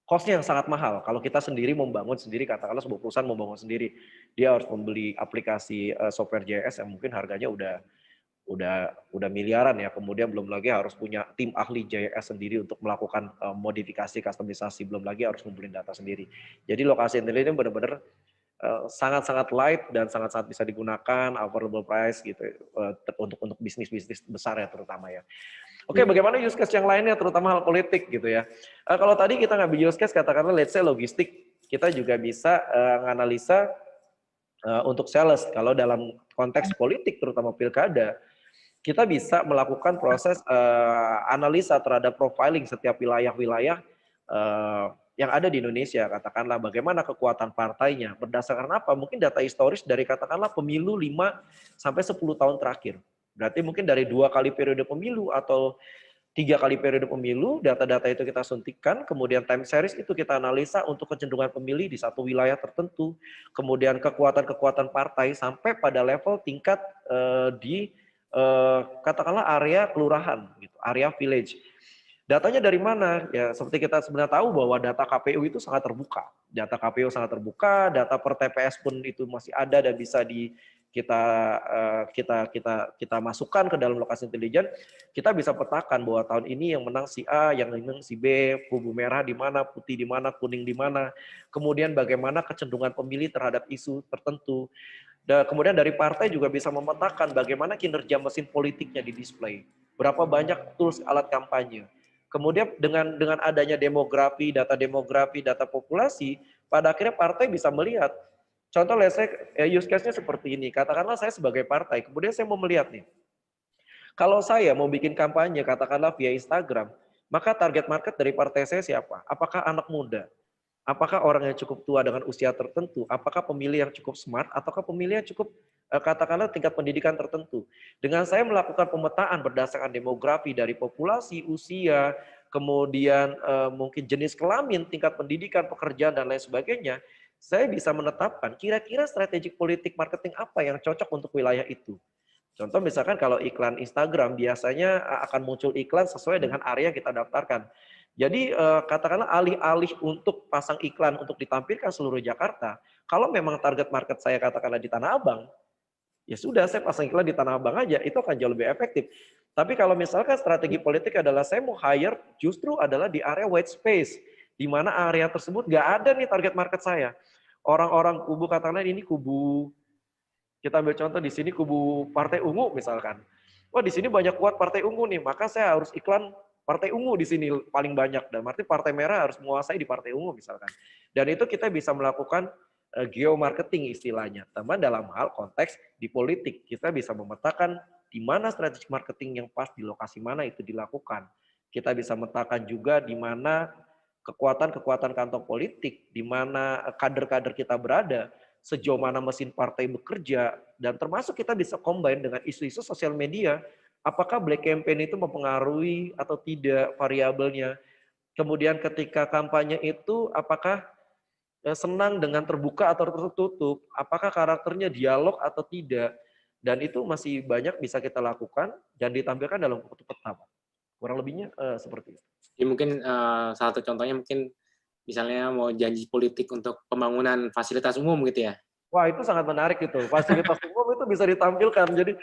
cost-nya yang sangat mahal. Kalau kita sendiri membangun sendiri, katakanlah sebuah perusahaan membangun sendiri, dia harus membeli aplikasi software JS yang mungkin harganya udah miliaran ya. Kemudian belum lagi harus punya tim ahli JS sendiri untuk melakukan modifikasi, kustomisasi. Belum lagi harus ngumpulin data sendiri. Jadi lokasi intelijen benar-benar sangat-sangat light dan sangat-sangat bisa digunakan, affordable price gitu untuk bisnis-bisnis besar ya terutama ya. Oke, bagaimana use case yang lainnya terutama hal politik gitu ya. Kalau tadi kita ngambil use case katakanlah let's say logistik, kita juga bisa menganalisa untuk sales. Kalau dalam konteks politik terutama pilkada, kita bisa melakukan proses analisa terhadap profiling setiap wilayah-wilayah yang ada di Indonesia. Katakanlah bagaimana kekuatan partainya, berdasarkan apa? Mungkin data historis dari katakanlah pemilu 5 sampai 10 tahun terakhir. Berarti mungkin dari 2 kali periode pemilu atau 3 kali periode pemilu, data-data itu kita suntikan, kemudian time series itu kita analisa untuk kecenderungan pemilih di satu wilayah tertentu, kemudian kekuatan-kekuatan partai sampai pada level tingkat di katakanlah area kelurahan, gitu, area village. Datanya dari mana? Ya seperti kita sebenarnya tahu bahwa data KPU itu sangat terbuka. Data KPU sangat terbuka, data per TPS pun itu masih ada dan bisa kita masukkan ke dalam lokasi intelijen. Kita bisa petakan bahwa tahun ini yang menang si A, yang menang si B, kubu merah di mana, putih di mana, kuning di mana. Kemudian bagaimana kecenderungan pemilih terhadap isu tertentu. Dan kemudian dari partai juga bisa memetakan bagaimana kinerja mesin politiknya di display. Berapa banyak tools alat kampanye. Kemudian dengan adanya demografi, data populasi, pada akhirnya partai bisa melihat. Contoh saya use case-nya seperti ini. Katakanlah saya sebagai partai, kemudian saya mau melihat nih. Kalau saya mau bikin kampanye, katakanlah via Instagram, maka target market dari partai saya siapa? Apakah anak muda? Apakah orang yang cukup tua dengan usia tertentu? Apakah pemilih yang cukup smart? Ataukah pemilih yang cukup katakanlah tingkat pendidikan tertentu? Dengan saya melakukan pemetaan berdasarkan demografi dari populasi, usia, kemudian mungkin jenis kelamin, tingkat pendidikan, pekerjaan, dan lain sebagainya, saya bisa menetapkan kira-kira strategi politik marketing apa yang cocok untuk wilayah itu. Contoh misalkan kalau iklan Instagram biasanya akan muncul iklan sesuai dengan area yang kita daftarkan. Jadi katakanlah alih-alih untuk pasang iklan untuk ditampilkan seluruh Jakarta, kalau memang target market saya katakanlah di Tanah Abang, ya sudah saya pasang iklan di Tanah Abang aja, itu akan jauh lebih efektif. Tapi kalau misalkan strategi politik adalah saya mau hire justru adalah di area white space, di mana area tersebut nggak ada nih target market saya. Orang-orang kubu katakanlah ini kubu, kita ambil contoh di sini kubu Partai Ungu misalkan. Wah di sini banyak kuat Partai Ungu nih, maka saya harus iklan Partai Ungu di sini paling banyak. Dan berarti Partai Merah harus menguasai di Partai Ungu misalkan. Dan itu kita bisa melakukan geomarketing istilahnya. Teman dalam hal konteks di politik, kita bisa memetakan di mana strategi marketing yang pas di lokasi mana itu dilakukan. Kita bisa memetakan juga di mana kekuatan-kekuatan kantong politik, di mana kader-kader kita berada, sejauh mana mesin partai bekerja, dan termasuk kita bisa combine dengan isu-isu sosial media, apakah black campaign itu mempengaruhi atau tidak variabelnya. Kemudian ketika kampanye itu, apakah senang dengan terbuka atau tertutup, apakah karakternya dialog atau tidak. Dan itu masih banyak bisa kita lakukan dan ditampilkan dalam waktu peta, Pak. Kurang lebihnya seperti itu. Jadi mungkin salah satu contohnya mungkin misalnya mau janji politik untuk pembangunan fasilitas umum gitu ya? Wah, itu sangat menarik itu. Fasilitas umum itu bisa ditampilkan. Jadi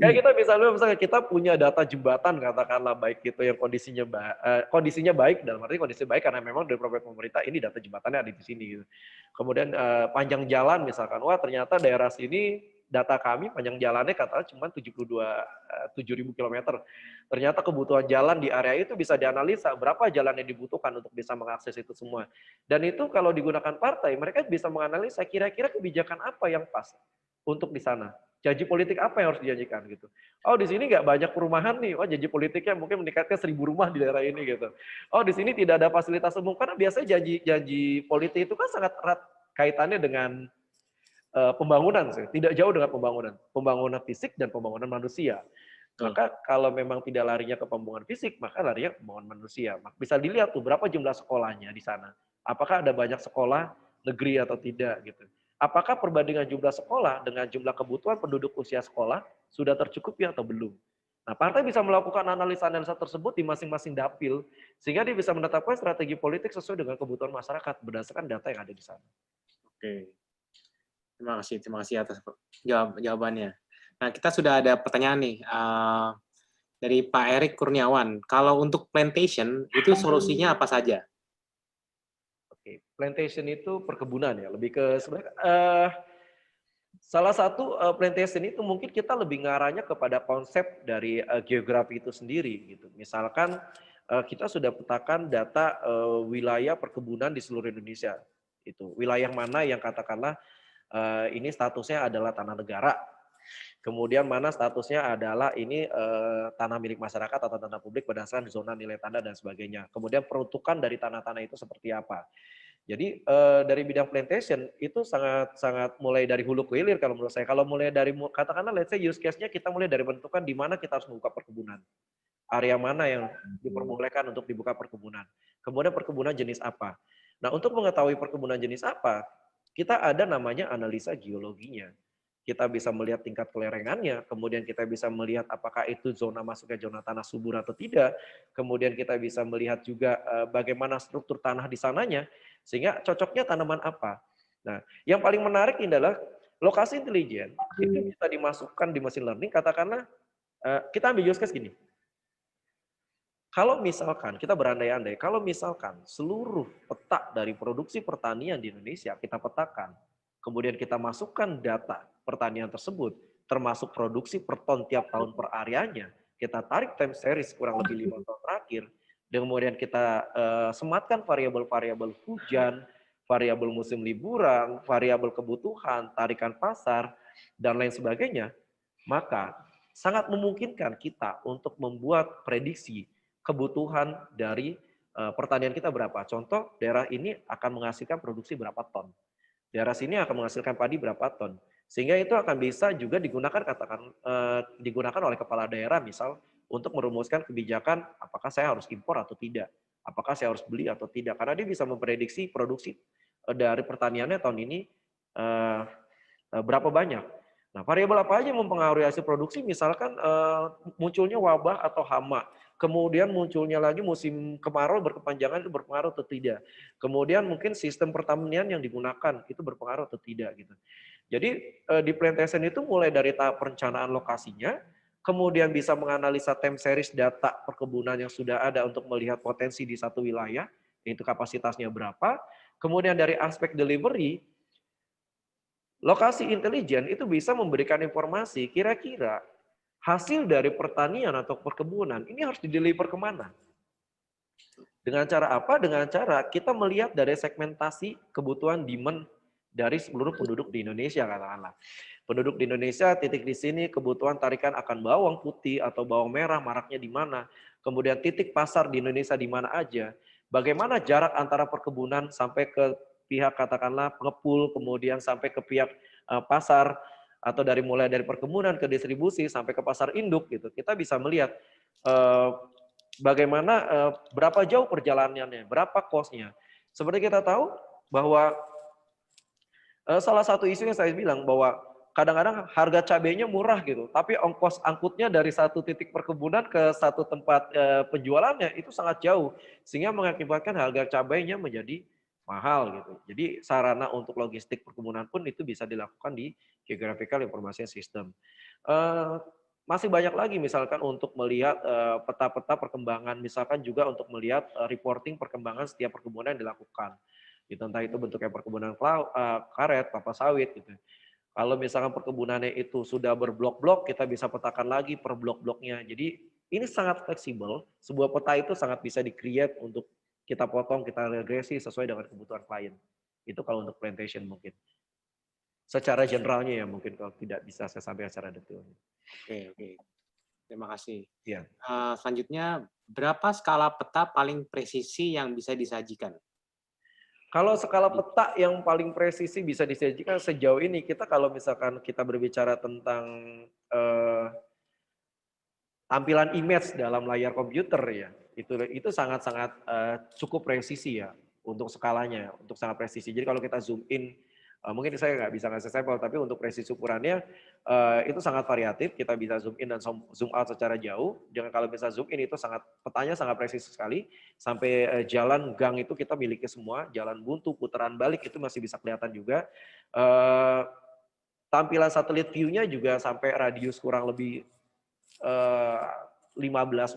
kayak kita misalnya kita punya data jembatan katakanlah baik itu yang kondisinya baik, dalam arti kondisi baik karena memang dari pemerintah ini data jembatannya ada di sini gitu. Kemudian panjang jalan misalkan, wah ternyata daerah sini data kami panjang jalannya katakanlah cuma 7.000 kilometer. Ternyata kebutuhan jalan di area itu bisa dianalisa berapa jalan yang dibutuhkan untuk bisa mengakses itu semua. Dan itu kalau digunakan partai, mereka bisa menganalisa kira-kira kebijakan apa yang pas untuk di sana. Janji politik apa yang harus dijanjikan gitu. Oh di sini nggak banyak perumahan nih, oh janji politiknya mungkin meningkatkan 1.000 rumah di daerah ini gitu. Oh di sini tidak ada fasilitas umum, karena biasanya janji politik itu kan sangat erat kaitannya dengan pembangunan sih, tidak jauh dengan pembangunan fisik dan pembangunan manusia. Maka kalau memang tidak larinya ke pembangunan fisik, maka larinya ke pembangunan manusia. Bisa dilihat tuh berapa jumlah sekolahnya di sana. Apakah ada banyak sekolah negeri atau tidak gitu. Apakah perbandingan jumlah sekolah dengan jumlah kebutuhan penduduk usia sekolah sudah tercukupi atau belum? Nah, partai bisa melakukan analisa-analisa tersebut di masing-masing dapil, sehingga dia bisa menetapkan strategi politik sesuai dengan kebutuhan masyarakat berdasarkan data yang ada di sana. Oke, terima kasih atas jawabannya. Nah, kita sudah ada pertanyaan nih dari Pak Erik Kurniawan. Kalau untuk plantation, itu solusinya apa saja? Oke, plantation itu perkebunan ya, lebih ke sebenarnya salah satu plantation itu mungkin kita lebih ngarahnya kepada konsep dari geografi itu sendiri gitu. Misalkan kita sudah petakan data wilayah perkebunan di seluruh Indonesia. Itu wilayah mana yang katakanlah ini statusnya adalah tanah negara. Kemudian mana statusnya adalah ini tanah milik masyarakat atau tanah publik berdasarkan zona nilai tanda dan sebagainya. Kemudian peruntukan dari tanah-tanah itu seperti apa. Jadi dari bidang plantation itu sangat mulai dari hulu ke hilir kalau menurut saya. Kalau mulai dari katakanlah let's say use case-nya kita mulai dari bentukan di mana kita harus membuka perkebunan. Area mana yang diperbolehkan untuk dibuka perkebunan. Kemudian perkebunan jenis apa. Nah, untuk mengetahui perkebunan jenis apa, kita ada namanya analisa geologinya. Kita bisa melihat tingkat kelerengannya, kemudian kita bisa melihat apakah itu zona masuknya zona tanah subur atau tidak. Kemudian kita bisa melihat juga bagaimana struktur tanah di sananya, sehingga cocoknya tanaman apa. Nah, yang paling menarik adalah lokasi intelijen itu bisa dimasukkan di machine learning. Katakanlah kita ambil use case gini. Kalau misalkan kita berandai-andai, kalau misalkan seluruh peta dari produksi pertanian di Indonesia kita petakan, kemudian kita masukkan data pertanian tersebut, termasuk produksi per ton tiap tahun per areanya, kita tarik time series kurang lebih 5 tahun terakhir, dan kemudian kita sematkan variabel-variabel hujan, variabel musim liburan, variabel kebutuhan, tarikan pasar, dan lain sebagainya, maka sangat memungkinkan kita untuk membuat prediksi kebutuhan dari pertanian kita berapa. Contoh, daerah ini akan menghasilkan produksi berapa ton. Daerah sini akan menghasilkan padi berapa ton. Sehingga itu akan bisa juga digunakan oleh kepala daerah misal untuk merumuskan kebijakan apakah saya harus impor atau tidak. Apakah saya harus beli atau tidak. Karena dia bisa memprediksi produksi dari pertaniannya tahun ini berapa banyak. Nah, variabel apa aja yang mempengaruhi hasil produksi? Misalkan munculnya wabah atau hama. Kemudian munculnya lagi musim kemarau berkepanjangan itu berpengaruh atau tidak. Kemudian mungkin sistem pertanian yang digunakan itu berpengaruh atau tidak gitu. Jadi di plantation itu mulai dari tahap perencanaan lokasinya, kemudian bisa menganalisa time series data perkebunan yang sudah ada untuk melihat potensi di satu wilayah, yaitu kapasitasnya berapa. Kemudian dari aspek delivery, lokasi intelijen itu bisa memberikan informasi kira-kira hasil dari pertanian atau perkebunan ini harus dideliver kemana. Dengan cara apa? Dengan cara kita melihat dari segmentasi kebutuhan demand dari seluruh penduduk di Indonesia katakanlah. Penduduk di Indonesia titik di sini kebutuhan tarikan akan bawang putih atau bawang merah maraknya di mana. Kemudian titik pasar di Indonesia di mana aja. Bagaimana jarak antara perkebunan sampai ke pihak katakanlah pengepul, kemudian sampai ke pihak pasar, atau mulai dari perkebunan ke distribusi sampai ke pasar induk gitu. Kita bisa melihat bagaimana berapa jauh perjalanannya, berapa cost-nya. Seperti kita tahu bahwa salah satu isu yang saya bilang bahwa kadang-kadang harga cabainya murah gitu, tapi ongkos angkutnya dari satu titik perkebunan ke satu tempat penjualannya itu sangat jauh, sehingga mengakibatkan harga cabainya menjadi mahal gitu. Jadi sarana untuk logistik perkebunan pun itu bisa dilakukan di Geographical Information System. Eh, Masih banyak lagi misalkan untuk melihat peta-peta perkembangan, misalkan juga untuk melihat reporting perkembangan setiap perkebunan yang dilakukan. Gitu, entah itu bentuknya perkebunan karet, kelapa sawit gitu. Kalau misalkan perkebunannya itu sudah berblok-blok, kita bisa petakan lagi per blok-bloknya. Jadi ini sangat fleksibel. Sebuah peta itu sangat bisa di-create untuk kita potong, kita regresi sesuai dengan kebutuhan klien. Itu kalau untuk plantation mungkin. Secara generalnya ya mungkin, kalau tidak bisa saya sampaikan secara detailnya. Oke, oke. Terima kasih. Ya. Selanjutnya, berapa skala peta paling presisi yang bisa disajikan? Kalau skala peta yang paling presisi bisa disajikan sejauh ini, kita kalau misalkan kita berbicara tentang tampilan image dalam layar komputer ya, itu sangat-sangat cukup presisi ya untuk skalanya, untuk sangat presisi. Jadi kalau kita zoom in, mungkin saya nggak bisa ngasih sampel, tapi untuk presisi ukurannya itu sangat variatif. Kita bisa zoom in dan zoom out secara jauh. Dengan kalau bisa zoom in itu petanya sangat presisi sekali. Sampai jalan gang itu kita miliki semua, jalan buntu, putaran balik itu masih bisa kelihatan juga. Tampilan satelit view-nya juga sampai radius kurang lebih 15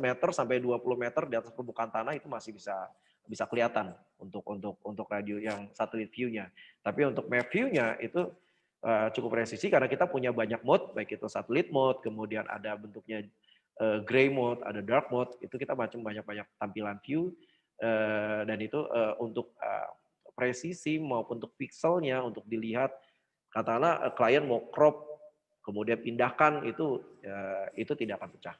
meter sampai 20 meter di atas permukaan tanah itu masih bisa kelihatan untuk radio yang satelit view-nya. Tapi untuk map view-nya itu cukup presisi karena kita punya banyak mode, baik itu satelit mode, kemudian ada bentuknya gray mode, ada dark mode, itu kita macam banyak-banyak tampilan view dan itu untuk presisi maupun untuk pixelnya untuk dilihat, katakanlah klien mau crop kemudian pindahkan itu tidak akan pecah.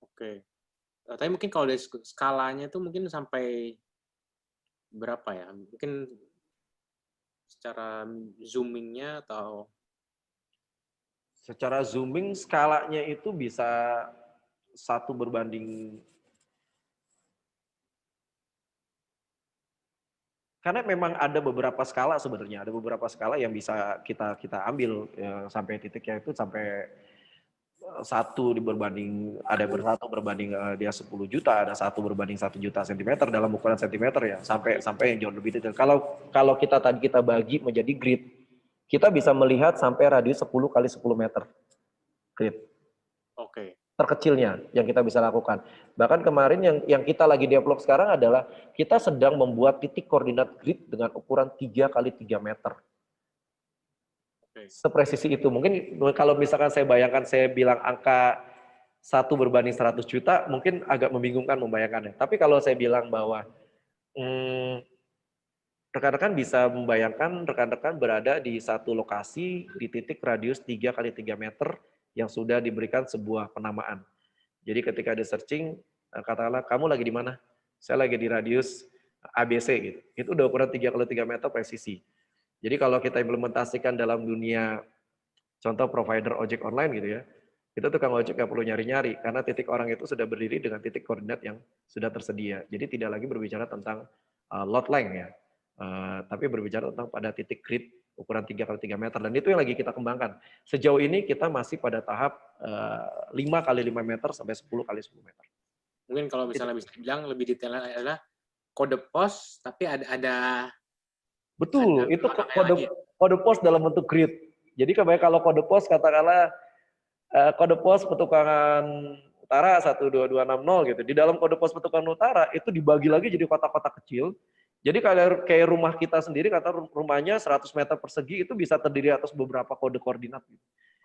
Oke. Tapi mungkin kalau dari skalanya itu mungkin sampai berapa ya? Mungkin secara zoomingnya atau? Secara zooming skalanya itu bisa 1:, karena memang ada beberapa skala sebenarnya, ada beberapa skala yang bisa kita ambil sampai titiknya itu sampai 1 berbanding dia 10 juta, ada 1 berbanding 1 juta sentimeter dalam ukuran sentimeter ya, sampai yang jauh lebih detail. Kalau kita bagi menjadi grid, kita bisa melihat sampai radius 10 kali 10 meter grid. Oke. Terkecilnya yang kita bisa lakukan. Bahkan kemarin yang kita lagi develop sekarang adalah kita sedang membuat titik koordinat grid dengan ukuran 3 kali 3 meter. Sepresisi itu. Mungkin kalau misalkan saya bayangkan, saya bilang angka 1 berbanding 100 juta, mungkin agak membingungkan membayangkannya. Tapi kalau saya bilang bahwa rekan-rekan bisa membayangkan rekan-rekan berada di satu lokasi di titik radius 3 kali 3 meter yang sudah diberikan sebuah penamaan. Jadi ketika di searching, katakanlah kamu lagi di mana? Saya lagi di radius ABC gitu. Itu udah ukuran 3 kali 3 meter presisi. Jadi kalau kita implementasikan dalam dunia contoh provider ojek online gitu ya, itu tukang ojek nggak perlu nyari-nyari karena titik orang itu sudah berdiri dengan titik koordinat yang sudah tersedia. Jadi tidak lagi berbicara tentang lot length ya, tapi berbicara tentang pada titik grid ukuran 3 kali 3 meter, dan itu yang lagi kita kembangkan. Sejauh ini kita masih pada tahap 5 kali 5 meter sampai 10 kali 10 meter. Mungkin kalau misalnya bisa dibilang lebih detailnya adalah kode pos, tapi ada betul, itu kode pos dalam bentuk grid. Jadi kalau kode pos katakanlah kode pos Petukangan Utara 12260 gitu. Di dalam kode pos Petukangan Utara itu dibagi lagi jadi kotak-kotak kecil. Jadi kayak rumah kita sendiri, kata rumahnya 100 meter persegi itu bisa terdiri atas beberapa kode koordinat.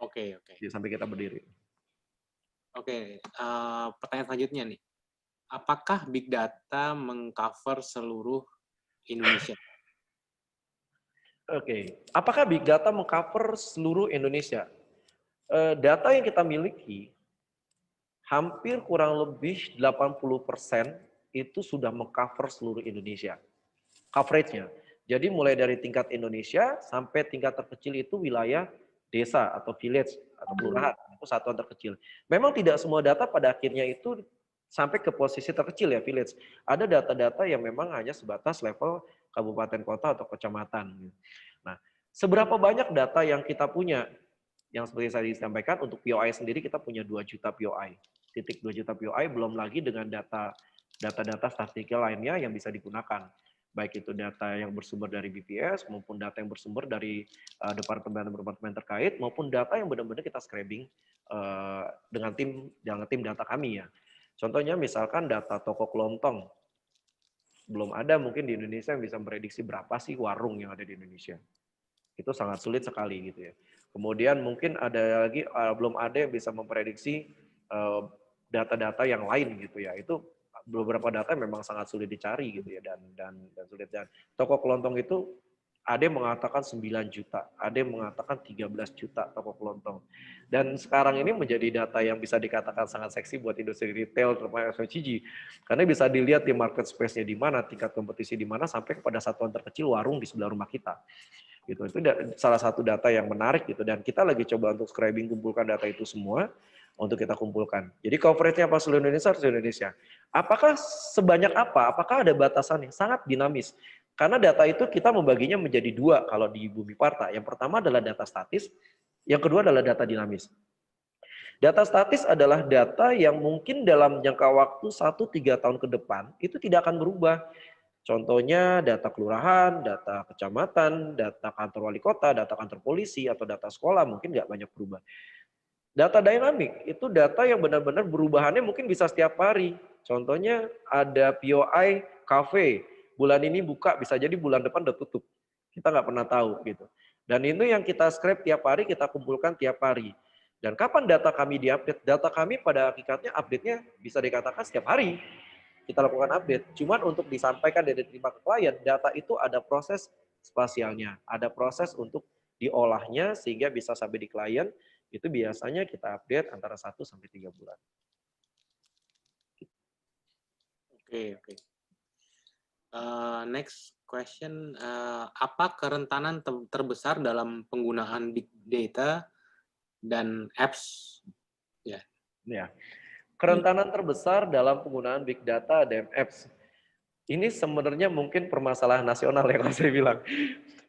Oke. Sampai kita berdiri. Oke, pertanyaan selanjutnya nih. Apakah Big Data mengcover seluruh Indonesia? Oke, apakah Big Data mengcover seluruh Indonesia? Data yang kita miliki hampir kurang lebih 80% itu sudah mengcover seluruh Indonesia. Coverage-nya. Jadi mulai dari tingkat Indonesia sampai tingkat terkecil itu wilayah desa atau village atau kelurahan, itu satuan terkecil. Memang tidak semua data pada akhirnya itu sampai ke posisi terkecil ya, village. Ada data-data yang memang hanya sebatas level kabupaten kota atau kecamatan. Nah, Seberapa banyak data yang kita punya? Yang seperti saya disampaikan, untuk POI sendiri kita punya 2 juta POI. 2 juta POI, belum lagi dengan data-data statistik lainnya yang bisa digunakan. Baik itu data yang bersumber dari BPS, maupun data yang bersumber dari departemen-departemen terkait, maupun data yang benar-benar kita scraping dengan tim data kami ya. Contohnya misalkan data toko kelontong. Belum ada mungkin di Indonesia yang bisa memprediksi berapa sih warung yang ada di Indonesia. Itu sangat sulit sekali gitu ya. Kemudian mungkin ada lagi belum ada yang bisa memprediksi data-data yang lain gitu ya. Itu beberapa data memang sangat sulit dicari gitu ya, dan sulit. Dan toko kelontong itu ada yang mengatakan 9 juta, ada yang mengatakan 13 juta toko kelontong. Dan sekarang ini menjadi data yang bisa dikatakan sangat seksi buat industri retail terutama FMCG. Karena bisa dilihat di market space-nya di mana, tingkat kompetisi di mana, sampai kepada satuan terkecil warung di sebelah rumah kita. Gitu. Itu salah satu data yang menarik gitu, dan kita lagi coba untuk scraping kumpulkan data itu semua untuk kita kumpulkan. Jadi coverage-nya apa seluruh Indonesia? Harus Indonesia. Apakah sebanyak apa? Apakah ada batasannya? Sangat dinamis. Karena data itu kita membaginya menjadi 2 kalau di Bumi Parta. Yang pertama adalah data statis, yang kedua adalah data dinamis. Data statis adalah data yang mungkin dalam jangka waktu 1-3 tahun ke depan itu tidak akan berubah. Contohnya data kelurahan, data kecamatan, data kantor wali kota, data kantor polisi, atau data sekolah mungkin nggak banyak berubah. Data dynamic itu data yang benar-benar berubahannya mungkin bisa setiap hari. Contohnya ada POI cafe, bulan ini buka, bisa jadi bulan depan udah tutup. Kita nggak pernah tahu gitu. Dan itu yang kita scrape tiap hari, kita kumpulkan tiap hari. Dan kapan data kami diupdate? Data kami pada hakikatnya update-nya bisa dikatakan setiap hari kita lakukan update. Cuman untuk disampaikan dan diterima ke klien, data itu ada proses spasialnya, ada proses untuk diolahnya sehingga bisa sampai di klien. Itu biasanya kita update antara 1-3 bulan. Oke. Next question, apa kerentanan terbesar dalam penggunaan big data dan apps? Ya. Kerentanan terbesar dalam penggunaan big data dan apps. Ini sebenarnya mungkin permasalahan nasional yang saya bilang.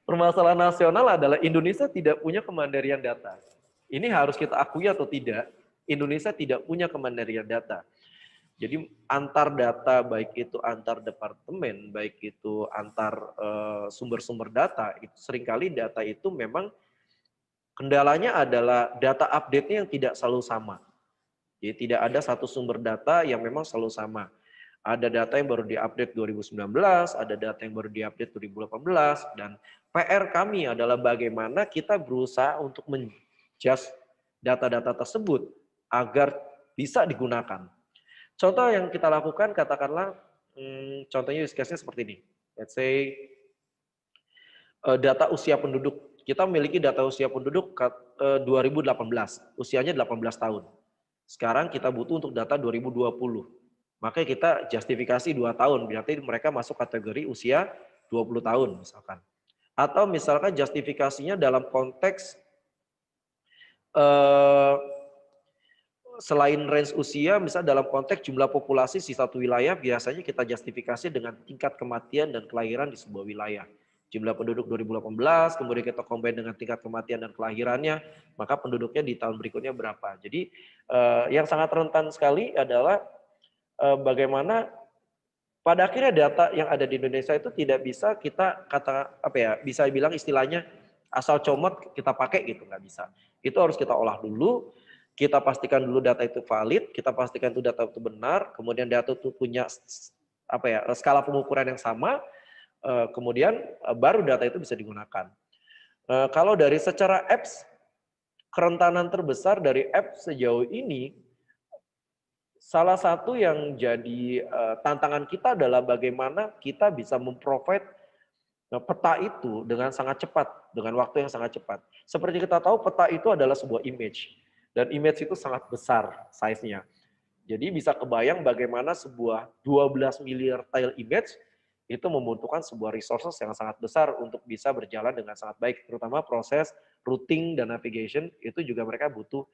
Permasalahan nasional adalah Indonesia tidak punya kemandirian data. Ini harus kita akui atau tidak, Indonesia tidak punya kemandirian data. Jadi antar data, baik itu antar departemen, baik itu antar sumber-sumber data, itu seringkali data itu memang kendalanya adalah data update-nya yang tidak selalu sama. Jadi tidak ada satu sumber data yang memang selalu sama. Ada data yang baru diupdate 2019, ada data yang baru diupdate 2018, dan PR kami adalah bagaimana kita berusaha untuk menjust data-data tersebut agar bisa digunakan. Contoh yang kita lakukan, katakanlah, contohnya use case-nya seperti ini. Let's say data usia penduduk. Kita memiliki data usia penduduk 2018, usianya 18 tahun. Sekarang kita butuh untuk data 2020. Maka kita justifikasi 2 tahun, berarti mereka masuk kategori usia 20 tahun misalkan. Atau misalkan justifikasinya dalam konteks selain range usia, misalnya dalam konteks jumlah populasi di satu wilayah, biasanya kita justifikasi dengan tingkat kematian dan kelahiran di sebuah wilayah. Jumlah penduduk 2018, kemudian kita combine dengan tingkat kematian dan kelahirannya, maka penduduknya di tahun berikutnya berapa. Jadi yang sangat rentan sekali adalah bagaimana pada akhirnya data yang ada di Indonesia itu tidak bisa kita bisa bilang istilahnya asal comot kita pakai gitu, nggak bisa. Itu harus kita olah dulu, kita pastikan dulu data itu valid, kita pastikan itu data itu benar, kemudian data itu punya skala pengukuran yang sama, kemudian baru data itu bisa digunakan. Kalau dari secara apps, kerentanan terbesar dari apps sejauh ini, salah satu yang jadi tantangan kita adalah bagaimana kita bisa memprovide peta itu dengan sangat cepat, dengan waktu yang sangat cepat. Seperti kita tahu, peta itu adalah sebuah image, dan image itu sangat besar size-nya. Jadi bisa kebayang bagaimana sebuah 12 miliar tile image itu membutuhkan sebuah resources yang sangat besar untuk bisa berjalan dengan sangat baik, terutama proses routing dan navigation itu juga mereka butuh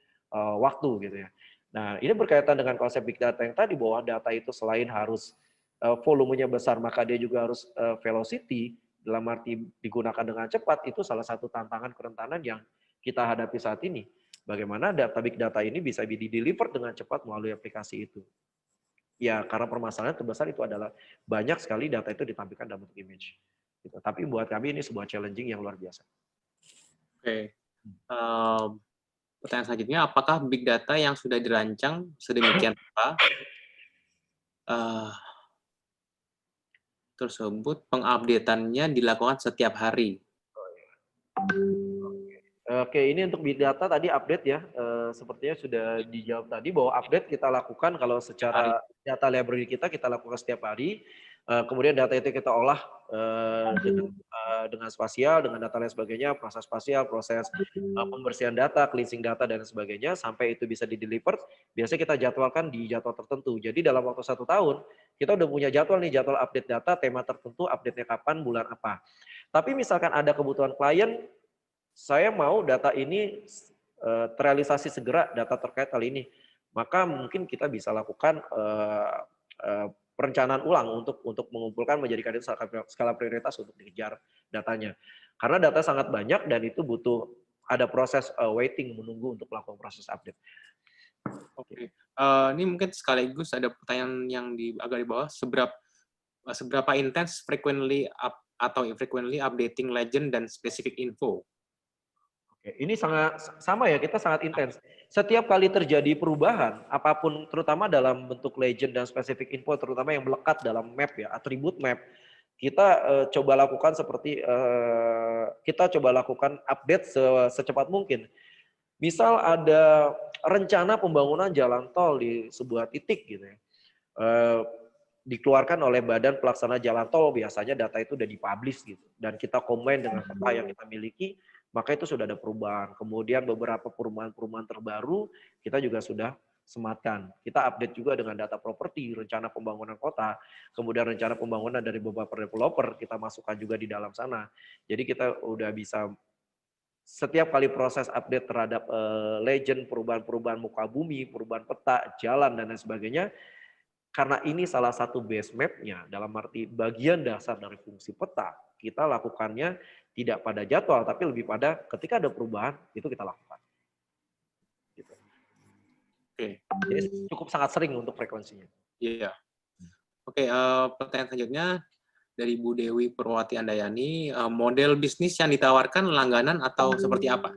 waktu gitu ya. Nah, ini berkaitan dengan konsep big data yang tadi, bahwa data itu selain harus volumenya besar, maka dia juga harus velocity, dalam arti digunakan dengan cepat, itu salah satu tantangan kerentanan yang kita hadapi saat ini. Bagaimana big data ini bisa di-deliver dengan cepat melalui aplikasi itu. Ya, karena permasalahan terbesar itu adalah banyak sekali data itu ditampilkan dalam bentuk image. Gitu. Tapi buat kami ini sebuah challenging yang luar biasa. Oke. Pertanyaan selanjutnya, apakah big data yang sudah dirancang sedemikian rupa tersebut pengupdateannya dilakukan setiap hari? Oke, ini untuk big data tadi update ya, sepertinya sudah dijawab tadi bahwa update kita lakukan kalau secara data library kita lakukan setiap hari, kemudian data itu kita olah dengan spasial, dengan data lain sebagainya, proses spasial, proses pembersihan data, cleansing data dan sebagainya, sampai itu bisa di-deliver, biasanya kita jadwalkan di jadwal tertentu. Jadi dalam waktu 1 tahun, kita udah punya jadwal nih, jadwal update data, tema tertentu, update-nya kapan, bulan apa. Tapi misalkan ada kebutuhan klien, saya mau data ini terrealisasi segera, data terkait hal ini. Maka mungkin kita bisa lakukan perencanaan ulang untuk mengumpulkan, menjadikan itu skala prioritas untuk dikejar datanya. Karena data sangat banyak dan itu butuh ada proses waiting, menunggu untuk melakukan proses update. Oke. Ini mungkin sekaligus ada pertanyaan yang agak di bawah, seberapa intens frequently updating legend dan specific info? Oke, ini sangat sama ya, kita sangat intens. Setiap kali terjadi perubahan, apapun terutama dalam bentuk legend dan specific info, terutama yang melekat dalam map ya, atribut map, kita coba lakukan kita coba lakukan update secepat mungkin. Misal ada rencana pembangunan jalan tol di sebuah titik gitu ya. Dikeluarkan oleh Badan Pelaksana Jalan Tol, biasanya data itu udah dipublish gitu. Dan kita combine dengan peta yang kita miliki, maka itu sudah ada perubahan. Kemudian beberapa perubahan-perubahan terbaru kita juga sudah sematkan. Kita update juga dengan data properti, rencana pembangunan kota, kemudian rencana pembangunan dari beberapa developer, kita masukkan juga di dalam sana. Jadi kita udah bisa setiap kali proses update terhadap legend, perubahan-perubahan muka bumi, perubahan peta, jalan, dan lain sebagainya, karena ini salah satu base map-nya, dalam arti bagian dasar dari fungsi peta, kita lakukannya tidak pada jadwal, tapi lebih pada ketika ada perubahan, itu kita lakukan. Gitu. Oke. Jadi cukup sangat sering untuk frekuensinya. Iya. Oke, pertanyaan selanjutnya dari Bu Dewi Purwati Andayani, model bisnis yang ditawarkan langganan atau seperti apa?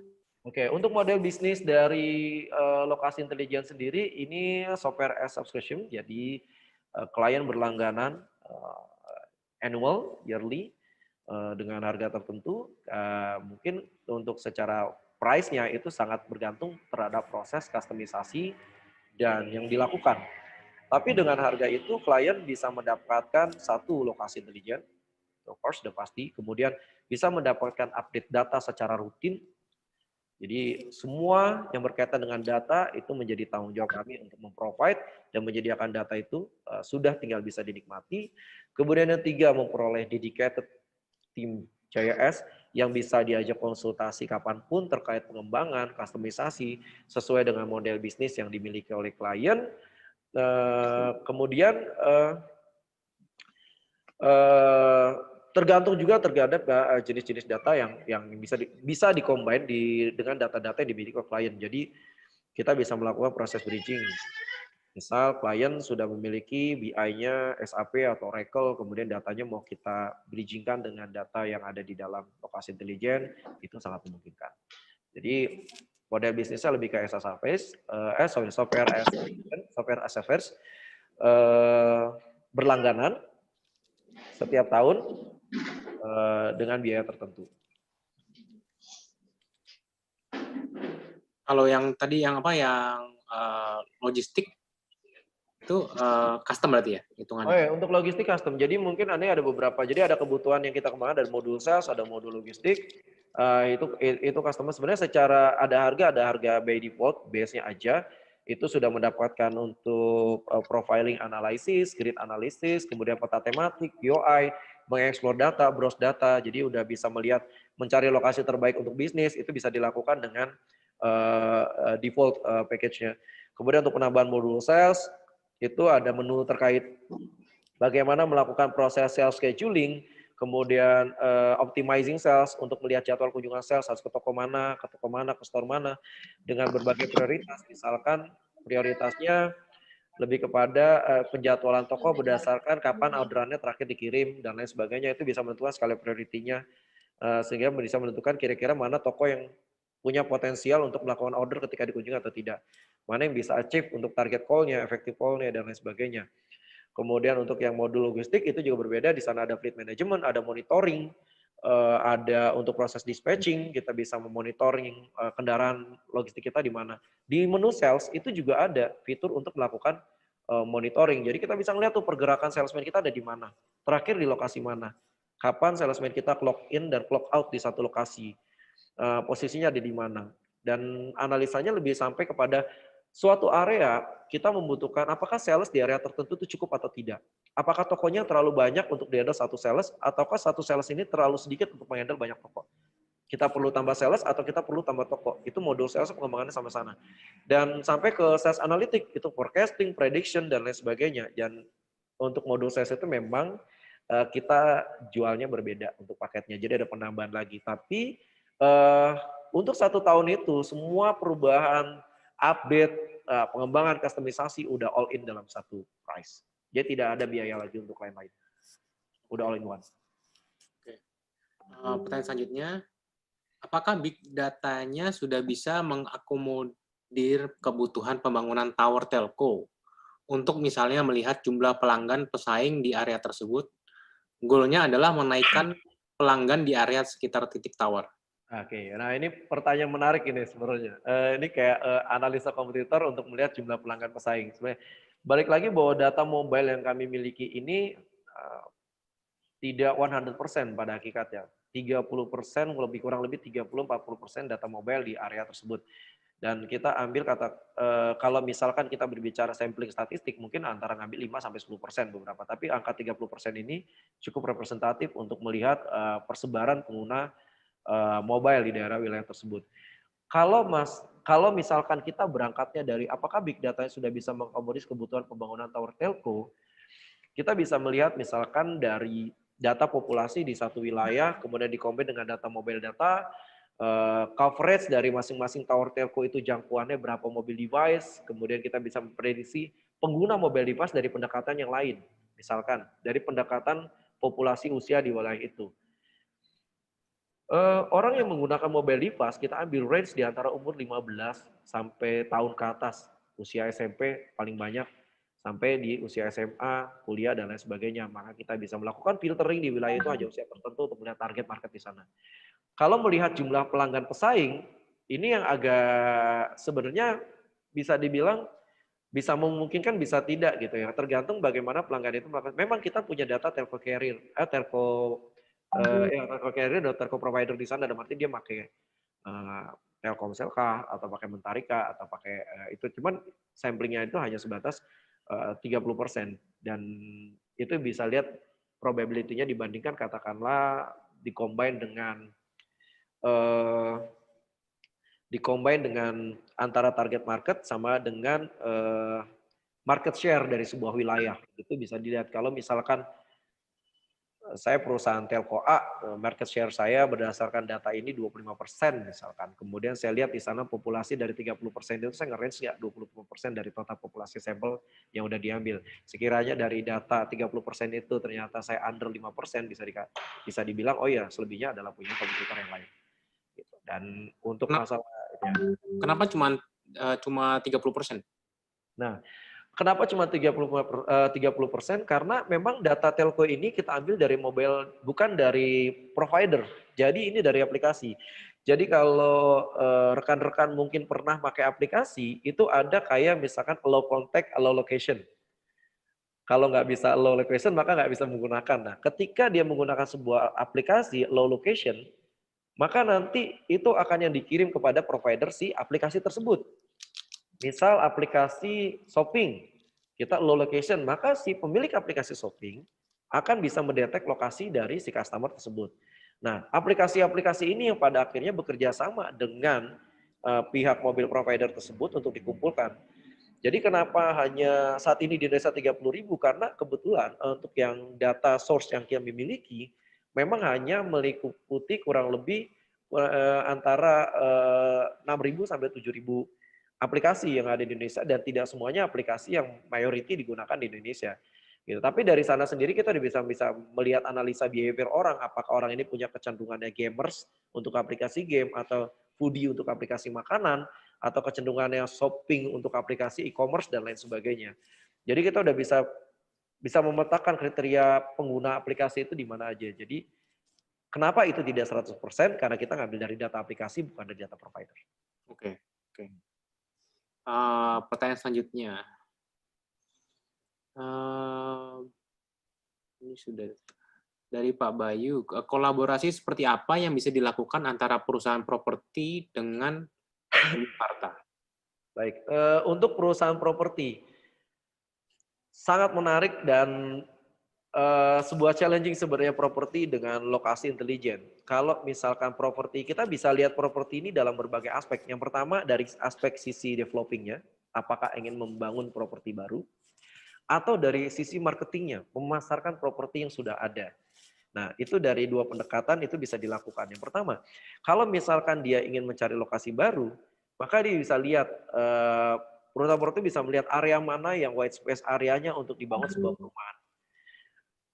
Oke, untuk model bisnis dari lokasi intelijen sendiri, ini software as subscription, jadi klien berlangganan annual, yearly, dengan harga tertentu. Mungkin untuk secara price-nya itu sangat bergantung terhadap proses kustomisasi dan yang dilakukan. Tapi dengan harga itu, klien bisa mendapatkan satu lokasi intelijen, of course, sudah pasti. Kemudian bisa mendapatkan update data secara rutin. Jadi semua yang berkaitan dengan data itu menjadi tanggung jawab kami untuk memprovide dan menyediakan data itu sudah tinggal bisa dinikmati. Kemudian yang tiga, memperoleh dedicated tim JS yang bisa diajak konsultasi kapanpun terkait pengembangan, kustomisasi sesuai dengan model bisnis yang dimiliki oleh klien. Kemudian tergantung juga terhadap jenis-jenis data yang bisa dikombin dengan data-data yang dimiliki oleh klien. Jadi kita bisa melakukan proses bridging. Misal klien sudah memiliki BI-nya SAP atau Oracle, kemudian datanya mau kita bridgingkan dengan data yang ada di dalam lokasi intelijen, itu sangat memungkinkan. Jadi model bisnisnya lebih ke software as a service, berlangganan setiap tahun dengan biaya tertentu. Kalau yang tadi yang logistik itu custom berarti ya hitungannya? Oh ya, untuk logistik custom. Jadi mungkin ada beberapa. Jadi ada kebutuhan yang kita kembangkan dari modul sales, ada modul logistik. Itu customer sebenarnya secara ada harga by default, base-nya aja. Itu sudah mendapatkan untuk profiling analysis, grid analysis, kemudian peta tematik, UI, mengeksplor data, browse data. Jadi udah bisa melihat, mencari lokasi terbaik untuk bisnis, itu bisa dilakukan dengan default package-nya. Kemudian untuk penambahan modul sales, itu ada menu terkait bagaimana melakukan proses sales scheduling, kemudian optimizing sales untuk melihat jadwal kunjungan sales harus ke toko mana, ke store mana, dengan berbagai prioritas. Misalkan prioritasnya lebih kepada penjadwalan toko berdasarkan kapan orderannya terakhir dikirim dan lain sebagainya. Itu bisa menentukan skala prioritinya, sehingga bisa menentukan kira-kira mana toko yang punya potensial untuk melakukan order ketika dikunjungi atau tidak. Mana yang bisa achieve untuk target call-nya, effective call-nya, dan lain sebagainya. Kemudian untuk yang modul logistik itu juga berbeda, di sana ada fleet management, ada monitoring, ada untuk proses dispatching, kita bisa memonitoring kendaraan logistik kita di mana. Di menu sales itu juga ada fitur untuk melakukan monitoring. Jadi kita bisa melihat tuh pergerakan salesman kita ada di mana, terakhir di lokasi mana, kapan salesman kita clock in dan clock out di satu lokasi, posisinya ada di mana. Dan analisanya lebih sampai kepada suatu area kita membutuhkan apakah sales di area tertentu itu cukup atau tidak. Apakah tokonya terlalu banyak untuk di-handle satu sales, ataukah satu sales ini terlalu sedikit untuk meng-handle banyak toko. Kita perlu tambah sales atau kita perlu tambah toko. Itu modul sales pengembangannya sama sana. Dan sampai ke sales analytic, itu forecasting, prediction, dan lain sebagainya. Dan untuk modul sales itu memang kita jualnya berbeda untuk paketnya. Jadi ada penambahan lagi. Tapi untuk 1 tahun itu semua perubahan, update, pengembangan, customisasi udah all in dalam satu price. Jadi tidak ada biaya lagi untuk lain-lain. Udah all in one. Oke. Pertanyaan selanjutnya, apakah big datanya sudah bisa mengakomodir kebutuhan pembangunan tower telco untuk misalnya melihat jumlah pelanggan pesaing di area tersebut? Goalnya adalah menaikkan pelanggan di area sekitar titik tower. Oke, nah ini pertanyaan menarik ini sebenarnya. Ini kayak analisa kompetitor untuk melihat jumlah pelanggan pesaing. Sebenarnya balik lagi bahwa data mobile yang kami miliki ini tidak 100% pada hakikatnya. 30%, kurang lebih 30-40% data mobile di area tersebut. Dan kita ambil kalau misalkan kita berbicara sampling statistik, mungkin antara ngambil 5-10% beberapa. Tapi angka 30% ini cukup representatif untuk melihat persebaran pengguna mobile di daerah wilayah tersebut. Kalau misalkan kita berangkatnya dari apakah big data sudah bisa mengakomodir kebutuhan pembangunan tower telco, kita bisa melihat misalkan dari data populasi di satu wilayah, kemudian dikombin dengan data mobile data, coverage dari masing-masing tower telco itu jangkauannya berapa mobil device, kemudian kita bisa memprediksi pengguna mobile device dari pendekatan yang lain, misalkan dari pendekatan populasi usia di wilayah itu. Orang yang menggunakan mobile device, kita ambil range di antara umur 15 sampai tahun ke atas. Usia SMP paling banyak, sampai di usia SMA, kuliah, dan lain sebagainya. Maka kita bisa melakukan filtering di wilayah itu aja usia tertentu untuk melihat target market di sana. Kalau melihat jumlah pelanggan pesaing, ini yang agak sebenarnya bisa dibilang bisa memungkinkan, bisa tidak gitu ya. Tergantung bagaimana pelanggan itu melakukan. Memang kita punya data telco carrier, telco carrier dan telco provider di sana, dalam arti dia pakai Telkomsel kah, atau pakai Mentari kah, atau pakai itu. Cuman samplingnya itu hanya sebatas 30%. Dan itu bisa lihat probability-nya dibandingkan katakanlah dicombine dengan antara target market sama dengan market share dari sebuah wilayah. Itu bisa dilihat kalau misalkan saya perusahaan telco A, market share saya berdasarkan data ini 25% misalkan. Kemudian saya lihat di sana populasi dari 30% itu saya nge-range ya 20% dari total populasi sampel yang udah diambil. Sekiranya dari data 30% itu ternyata saya under 5%, bisa dibilang oh ya selebihnya adalah punya kompetitor yang lain. Gitu. Dan untuk masalah kenapa cuma 30%? Nah, kenapa cuma 30%? Karena memang data telco ini kita ambil dari mobile, bukan dari provider. Jadi ini dari aplikasi. Jadi kalau rekan-rekan mungkin pernah pakai aplikasi, itu ada kayak misalkan allow contact, allow location. Kalau nggak bisa allow location, maka nggak bisa menggunakan. Nah, ketika dia menggunakan sebuah aplikasi allow location, maka nanti itu akan yang dikirim kepada provider si aplikasi tersebut. Misal aplikasi shopping, kita low location, maka si pemilik aplikasi shopping akan bisa mendetek lokasi dari si customer tersebut. Nah, aplikasi-aplikasi ini yang pada akhirnya bekerja sama dengan pihak mobil provider tersebut untuk dikumpulkan. Jadi kenapa hanya saat ini di Indonesia 30.000? Karena kebetulan untuk yang data source yang kami miliki, memang hanya meliputi kurang lebih antara 6.000 sampai 7.000 aplikasi yang ada di Indonesia, dan tidak semuanya aplikasi yang mayoriti digunakan di Indonesia. Gitu. Tapi dari sana sendiri kita udah bisa melihat analisa behavior orang, apakah orang ini punya kecenderungannya gamers untuk aplikasi game, atau foodie untuk aplikasi makanan, atau kecenderungannya shopping untuk aplikasi e-commerce dan lain sebagainya. Jadi kita udah bisa memetakan kriteria pengguna aplikasi itu di mana aja. Jadi kenapa itu tidak 100%? Karena kita ngambil dari data aplikasi, bukan dari data provider. Oke, oke. Pertanyaan selanjutnya. Ini sudah dari Pak Bayu. Kolaborasi seperti apa yang bisa dilakukan antara perusahaan properti dengan Harta? Baik, untuk perusahaan properti, sangat menarik dan sebuah challenging sebenarnya properti dengan lokasi intelijen. Kalau misalkan properti, kita bisa lihat properti ini dalam berbagai aspek. Yang pertama dari aspek sisi developingnya, apakah ingin membangun properti baru, atau dari sisi marketingnya, memasarkan properti yang sudah ada. Nah, itu dari dua pendekatan itu bisa dilakukan. Yang pertama, kalau misalkan dia ingin mencari lokasi baru, maka dia bisa lihat, perusahaan properti bisa melihat area mana yang white space areanya untuk dibangun sebuah perumahan.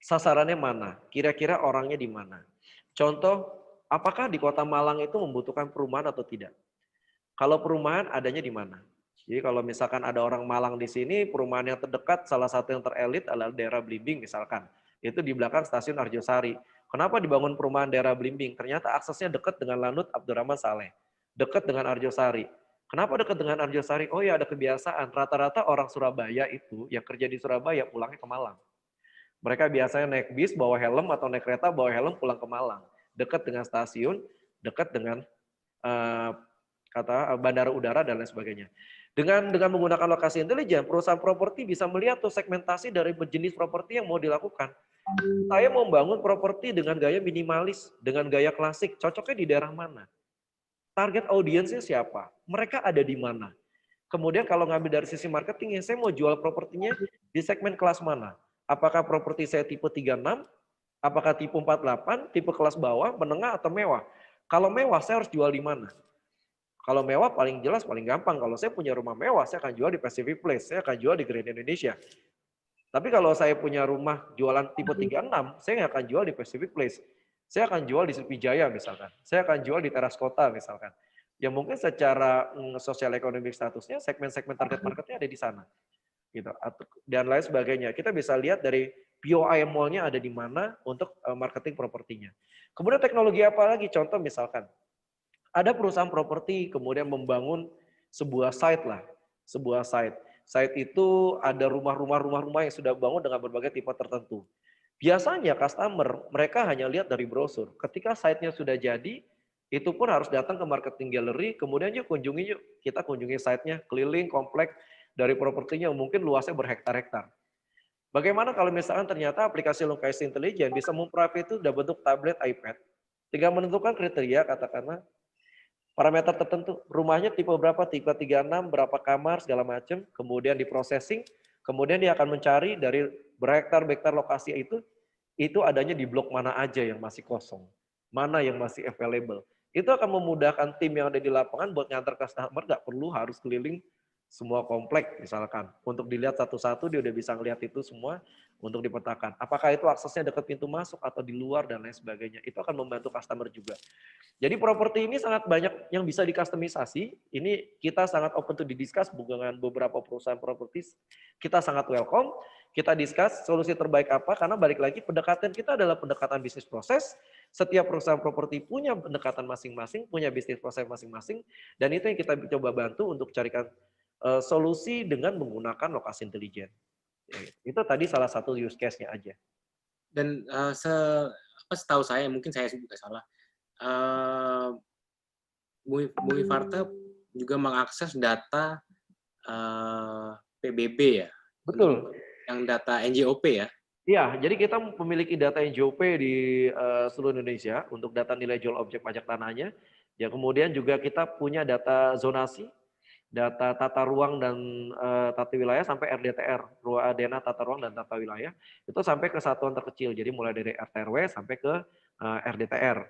Sasarannya mana? Kira-kira orangnya di mana? Contoh, apakah di Kota Malang itu membutuhkan perumahan atau tidak? Kalau perumahan adanya di mana? Jadi kalau misalkan ada orang Malang di sini, perumahan yang terdekat salah satu yang terelit adalah daerah Blimbing misalkan. Itu di belakang stasiun Arjosari. Kenapa dibangun perumahan daerah Blimbing? Ternyata aksesnya dekat dengan Lanut Abdurrahman Saleh. Dekat dengan Arjosari. Kenapa dekat dengan Arjosari? Oh ya, ada kebiasaan. Rata-rata orang Surabaya itu yang kerja di Surabaya pulangnya ke Malang. Mereka biasanya naik bis, bawa helm, atau naik kereta, bawa helm, pulang ke Malang. Dekat dengan stasiun, dekat dengan bandara udara, dan lain sebagainya. Dengan menggunakan lokasi intelijen, perusahaan properti bisa melihat tuh segmentasi dari jenis properti yang mau dilakukan. Saya mau membangun properti dengan gaya minimalis, dengan gaya klasik, cocoknya di daerah mana? Target audiensnya siapa? Mereka ada di mana? Kemudian kalau ngambil dari sisi marketingnya, saya mau jual propertinya di segmen kelas mana? Apakah properti saya tipe 36? Apakah tipe 48? Tipe kelas bawah, menengah, atau mewah? Kalau mewah, saya harus jual di mana? Kalau mewah paling jelas, paling gampang. Kalau saya punya rumah mewah, saya akan jual di Pacific Place. Saya akan jual di Grand Indonesia. Tapi kalau saya punya rumah jualan tipe 36, saya nggak akan jual di Pacific Place. Saya akan jual di Sriwijaya misalkan. Saya akan jual di teras kota misalkan. Ya mungkin secara sosial ekonomi statusnya, segmen-segmen target marketnya ada di sana. Gitu. Dan lain sebagainya. Kita bisa lihat dari POI mall-nya ada di mana untuk marketing propertinya. Kemudian teknologi apa lagi? Contoh misalkan, ada perusahaan properti kemudian membangun sebuah site lah. Sebuah site. Site itu ada rumah-rumah yang sudah bangun dengan berbagai tipe tertentu. Biasanya customer, mereka hanya lihat dari brosur. Ketika site-nya sudah jadi, itu pun harus datang ke marketing gallery, kemudian yuk kunjungi yuk. Kita kunjungi site-nya, keliling komplek dari propertinya, mungkin luasnya berhektar-hektar. Bagaimana kalau misalkan ternyata aplikasi lokasi intelijen bisa memprivate itu dalam bentuk tablet, iPad, tinggal menentukan kriteria, katakanlah parameter tertentu, rumahnya tipe berapa, tipe 36, berapa kamar, segala macam, kemudian diprocessing, kemudian dia akan mencari dari berhektar-hektar lokasi itu adanya di blok mana aja yang masih kosong, mana yang masih available. Itu akan memudahkan tim yang ada di lapangan buat ngantar customer, nggak perlu harus keliling semua komplek misalkan. Untuk dilihat satu-satu dia udah bisa ngelihat itu semua untuk dipetakan. Apakah itu aksesnya dekat pintu masuk atau di luar dan lain sebagainya. Itu akan membantu customer juga. Jadi properti ini sangat banyak yang bisa dikustomisasi. Ini kita sangat open to discuss dengan beberapa perusahaan properti. Kita sangat welcome. Kita discuss solusi terbaik apa, karena balik lagi pendekatan kita adalah pendekatan bisnis proses. Setiap perusahaan properti punya pendekatan masing-masing, punya bisnis proses masing-masing, dan itu yang kita coba bantu untuk carikan solusi dengan menggunakan lokasi intelijen. Itu tadi salah satu use case-nya aja. Dan setahu saya, mungkin saya juga salah, Bumi Varta juga mengakses data PBB ya? Betul. Yang data NJOP ya? Iya, jadi kita memiliki data NJOP di seluruh Indonesia untuk data nilai jual objek pajak tanahnya. Ya, kemudian juga kita punya data zonasi. data tata ruang dan tata wilayah sampai RDTR, Dena Tata Ruang dan Tata Wilayah, itu sampai ke satuan terkecil. Jadi mulai dari RT/RW sampai ke RDTR.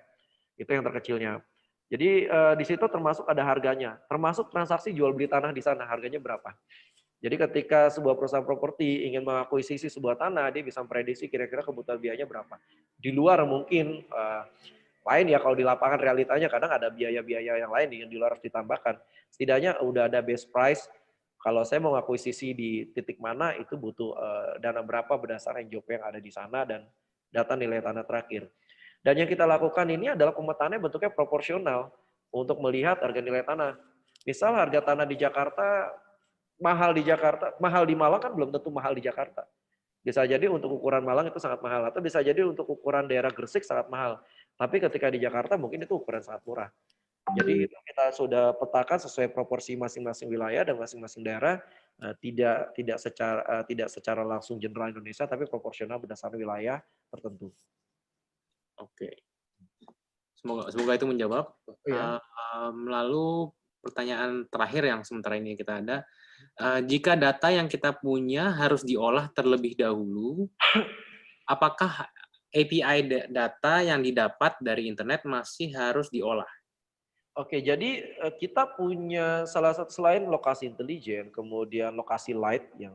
Itu yang terkecilnya. Jadi di situ termasuk ada harganya, termasuk transaksi jual beli tanah di sana, harganya berapa. Jadi ketika sebuah perusahaan properti ingin mengakuisisi sebuah tanah, dia bisa memprediksi kira-kira kebutuhan biayanya berapa. Di luar mungkin lain ya, kalau di lapangan realitanya kadang ada biaya-biaya yang lain yang di luar harus ditambahkan. Setidaknya udah ada base price. Kalau saya mau ngakuisisi di titik mana itu butuh dana berapa berdasarkan job yang ada di sana dan data nilai tanah terakhir. Dan yang kita lakukan ini adalah pemetaannya bentuknya proporsional untuk melihat harga nilai tanah. Misal harga tanah di Jakarta mahal di Jakarta, mahal di Malang kan belum tentu mahal di Jakarta. Bisa jadi untuk ukuran Malang itu sangat mahal, atau bisa jadi untuk ukuran daerah Gresik sangat mahal. Tapi ketika di Jakarta mungkin itu ukuran sangat murah. Jadi itu kita sudah petakan sesuai proporsi masing-masing wilayah dan masing-masing daerah, tidak secara langsung general Indonesia, tapi proporsional berdasarkan wilayah tertentu. Oke. Semoga itu menjawab. Ya. Lalu pertanyaan terakhir yang sementara ini kita ada, jika data yang kita punya harus diolah terlebih dahulu, apakah API data yang didapat dari internet masih harus diolah? Oke, jadi kita punya salah satu selain lokasi intelijen, kemudian lokasi light yang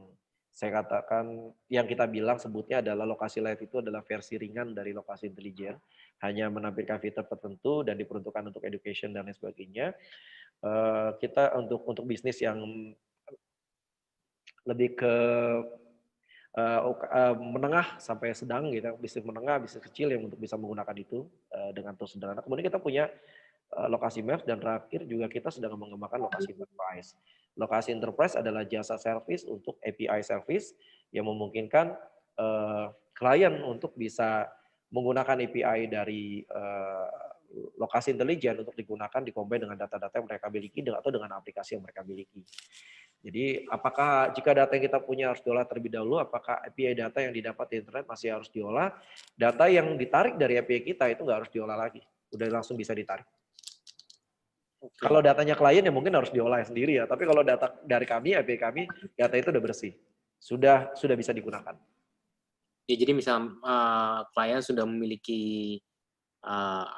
saya katakan, yang kita bilang sebutnya adalah lokasi light itu adalah versi ringan dari lokasi intelijen, hanya menampilkan fitur tertentu dan diperuntukkan untuk education dan lain sebagainya. Kita untuk bisnis yang lebih ke menengah sampai sedang gitu, bisnis menengah, bisnis kecil yang untuk bisa menggunakan itu dengan tools sederhana. Kemudian kita punya lokasi Maps dan terakhir juga kita sedang mengembangkan lokasi Enterprise. Lokasi Enterprise adalah jasa service untuk API service yang memungkinkan klien untuk bisa menggunakan API dari lokasi intelijen untuk digunakan di-combine dengan data-data yang mereka miliki atau dengan aplikasi yang mereka miliki. Jadi apakah jika data yang kita punya harus diolah terlebih dahulu, apakah API data yang didapat di internet masih harus diolah? Data yang ditarik dari API kita itu nggak harus diolah lagi, udah langsung bisa ditarik. Okay. Kalau datanya klien ya mungkin harus diolah sendiri ya, tapi kalau data dari kami, API kami, data itu udah bersih, sudah bisa digunakan. Ya, jadi misal klien sudah memiliki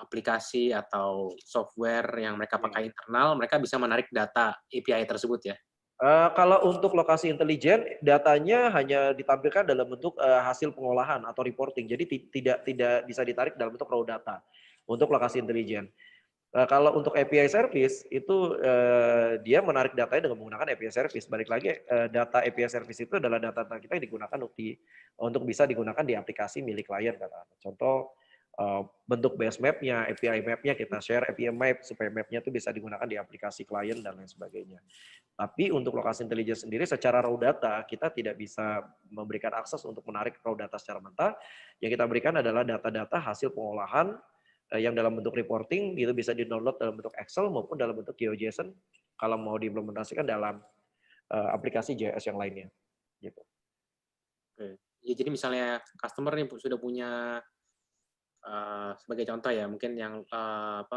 aplikasi atau software yang mereka pakai internal, mereka bisa menarik data API tersebut ya? Kalau untuk lokasi intelijen, datanya hanya ditampilkan dalam bentuk hasil pengolahan atau reporting, jadi tidak bisa ditarik dalam bentuk raw data untuk lokasi intelijen. Kalau untuk API service itu dia menarik datanya dengan menggunakan API service. Balik lagi data API service itu adalah data kita yang digunakan untuk bisa digunakan di aplikasi milik klien. Contoh bentuk base map-nya, API map-nya kita share API map supaya map-nya itu bisa digunakan di aplikasi klien dan lain sebagainya. Tapi untuk lokasi intelijen sendiri secara raw data kita tidak bisa memberikan akses untuk menarik raw data secara mentah. Yang kita berikan adalah data-data hasil pengolahan yang dalam bentuk reporting itu bisa di-download dalam bentuk Excel maupun dalam bentuk GeoJSON kalau mau diimplementasikan dalam aplikasi JS yang lainnya. Gitu. Oke. Ya, jadi misalnya customer nih sudah punya sebagai contoh ya mungkin yang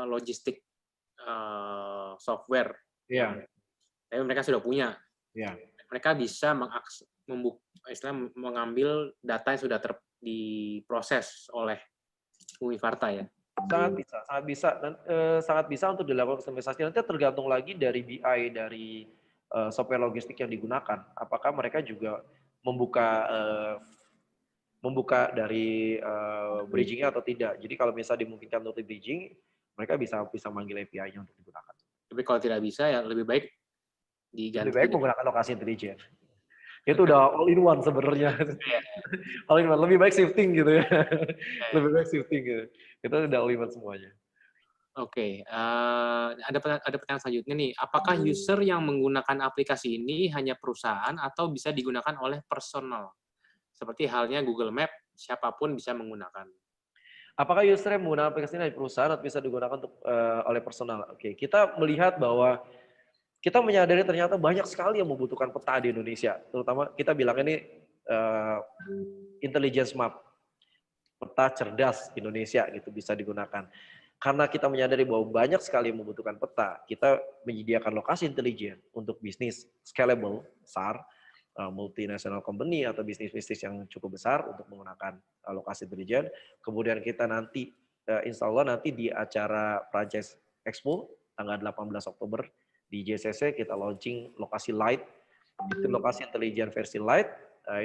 logistik software. Iya. Tapi mereka sudah punya. Iya. Mereka bisa mengambil data yang sudah diproses oleh Univarta ya. Sangat bisa dan sangat bisa untuk dilakukan customisasi. Nanti tergantung lagi dari BI dari software logistik yang digunakan. Apakah mereka juga membuka dari bridging-nya atau tidak. Jadi kalau misalnya dimungkinkan untuk bridging, mereka bisa manggil API-nya untuk digunakan. Tapi kalau tidak bisa ya lebih baik diganti. Lebih baik menggunakan lokasi intelijen. Itu udah all in one sebenarnya. All in one, lebih baik shifting gitu ya. Lebih baik shifting gitu. Itu udah all in one semuanya. Oke, ada pertanyaan selanjutnya nih. Apakah user yang menggunakan aplikasi ini hanya perusahaan atau bisa digunakan oleh personal? Seperti halnya Google Map, siapapun bisa menggunakan. Apakah user yang menggunakan aplikasi ini dari perusahaan atau bisa digunakan oleh personal? Oke, kita melihat bahwa kita menyadari ternyata banyak sekali yang membutuhkan peta di Indonesia. Terutama kita bilang ini intelligence map, peta cerdas Indonesia gitu bisa digunakan. Karena kita menyadari bahwa banyak sekali yang membutuhkan peta, kita menyediakan lokasi intelijen untuk bisnis scalable, besar, multinational company atau bisnis-bisnis yang cukup besar untuk menggunakan lokasi intelijen. Kemudian kita nanti, insya Allah nanti di acara Prancis Expo, tanggal 18 Oktober di JCC, kita launching lokasi light. Itu lokasi intelijen versi light,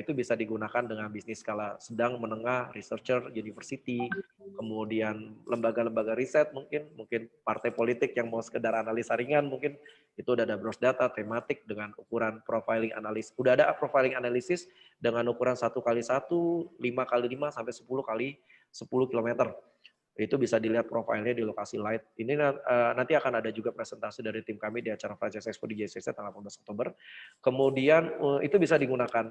itu bisa digunakan dengan bisnis skala sedang, menengah, researcher, university, kemudian lembaga-lembaga riset mungkin partai politik yang mau sekedar analisa ringan, mungkin itu udah ada browse data tematik dengan ukuran profiling analis. Udah ada profiling analisis dengan ukuran 1x1, 5x5 sampai 10x10 km. Itu bisa dilihat profilnya di lokasi light. Ini nanti akan ada juga presentasi dari tim kami di acara Franchise Expo di JCC tanggal 18 Oktober. Kemudian itu bisa digunakan.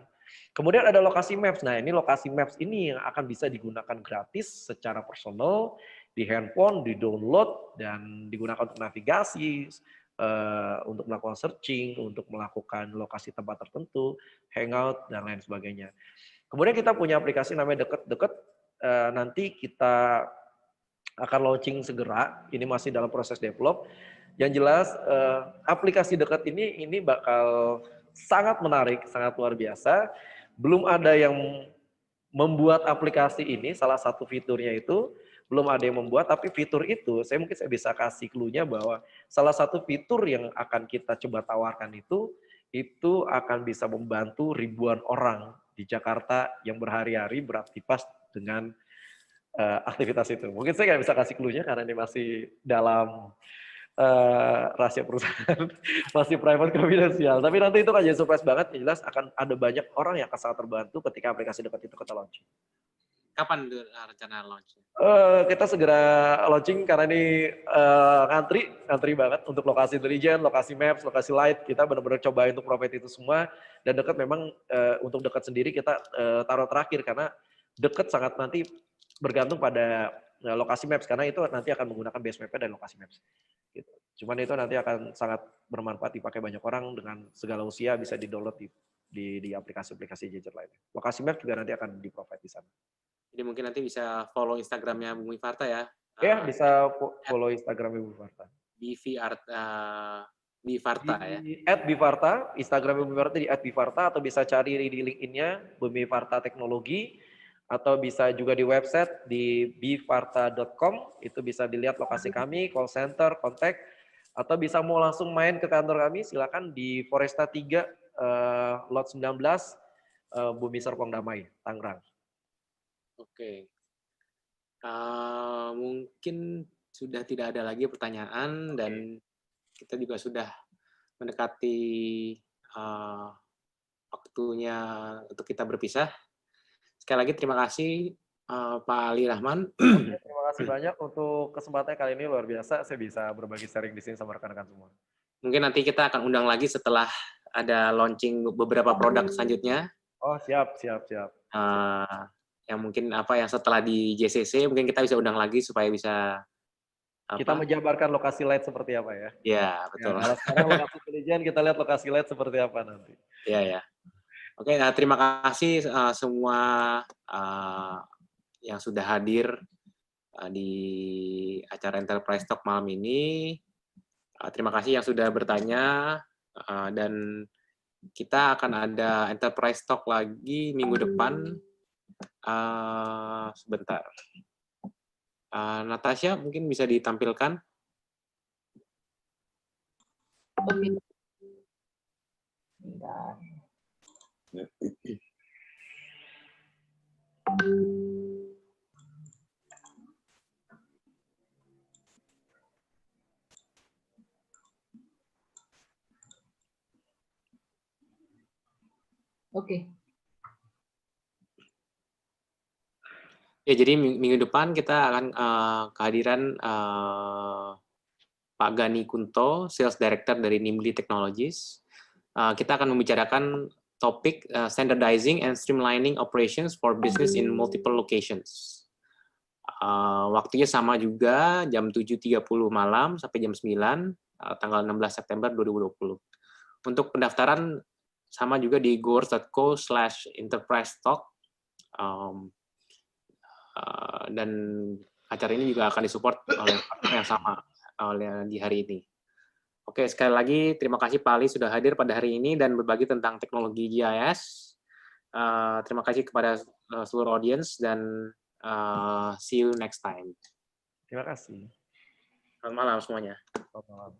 Kemudian ada lokasi maps. Nah, ini lokasi maps ini yang akan bisa digunakan gratis secara personal di handphone, di-download dan digunakan untuk navigasi, untuk melakukan searching, untuk melakukan lokasi tempat tertentu, hangout dan lain sebagainya. Kemudian kita punya aplikasi namanya Deket. Nanti kita akan launching segera, ini masih dalam proses develop. Yang jelas aplikasi Dekat ini bakal sangat menarik, sangat luar biasa. Belum ada yang membuat aplikasi ini, salah satu fiturnya itu belum ada yang membuat, tapi fitur itu saya bisa kasih clue-nya bahwa salah satu fitur yang akan kita coba tawarkan itu akan bisa membantu ribuan orang di Jakarta yang berhari-hari beraktivitas dengan aktivitas itu. Mungkin saya nggak bisa kasih clue-nya karena ini masih dalam rahasia perusahaan, masih private confidential. Tapi nanti itu kan jadi surprise banget, yang jelas akan ada banyak orang yang akan sangat terbantu ketika aplikasi Dekat itu kita launching. Kapan rencana launch? Kita segera launching karena ini ngantri banget untuk lokasi intelijen, lokasi maps, lokasi light. Kita benar-benar coba untuk provide itu semua. Dan Dekat memang untuk Dekat sendiri kita taruh terakhir karena Dekat sangat nanti bergantung pada lokasi maps karena itu nanti akan menggunakan base map-nya dan lokasi maps. Gitu. Cuman itu nanti akan sangat bermanfaat dipakai banyak orang dengan segala usia, bisa di-download di aplikasi-aplikasi gadget lainnya. Lokasi map juga nanti akan di-provide di sana. Jadi mungkin nanti bisa follow Instagramnya Bumi Farta ya. Ya, bisa follow Instagram Bumi Farta. Bifarta ya. @bifarta, Instagram Bumi Farta di @bifarta atau bisa cari di link-in-nya Bumi Farta Teknologi atau bisa juga di website di bifarta.com, itu bisa dilihat lokasi kami, call center, kontak, atau bisa mau langsung main ke kantor kami, silakan di Foresta 3, lot 19, Bumi Serpong Damai, Tangerang. Oke. Mungkin sudah tidak ada lagi pertanyaan dan kita juga sudah mendekati waktunya untuk kita berpisah. Sekali lagi terima kasih Pak Ali Rahman. Terima kasih banyak untuk kesempatannya kali ini, luar biasa. Saya bisa berbagi sharing di sini sama rekan-rekan semua. Mungkin nanti kita akan undang lagi setelah ada launching beberapa produk selanjutnya. Oh, siap. Yang mungkin yang setelah di JCC mungkin kita bisa undang lagi supaya bisa kita menjabarkan lokasi light seperti apa ya. Ya, betul. Ya, kalau sekarang lokasi intelijen, kita lihat lokasi light seperti apa nanti. Iya. Oke, terima kasih semua yang sudah hadir di acara Enterprise Talk malam ini. Terima kasih yang sudah bertanya dan kita akan ada Enterprise Talk lagi minggu depan. Sebentar. Natasha mungkin bisa ditampilkan. Oke. Oke. Ya, jadi minggu depan kita akan kehadiran Pak Gani Kunto, Sales Director dari Nimbly Technologies. Kita akan membicarakan topik Standardizing and Streamlining Operations for Business in Multiple Locations. Waktunya sama juga, jam 7.30 malam sampai jam 9, tanggal 16 September 2020. Untuk pendaftaran sama juga di goers.co/enterprise talk. Dan acara ini juga akan disupport oleh partner yang sama oleh di hari ini. Oke, sekali lagi terima kasih Pak Ali sudah hadir pada hari ini dan berbagi tentang teknologi GIS. Terima kasih kepada seluruh audience dan see you next time. Terima kasih. Selamat malam semuanya. Selamat malam.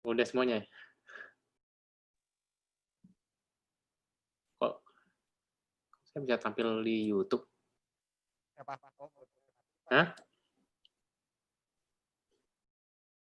Udah semuanya. Kok saya bisa tampil di YouTube? Hah?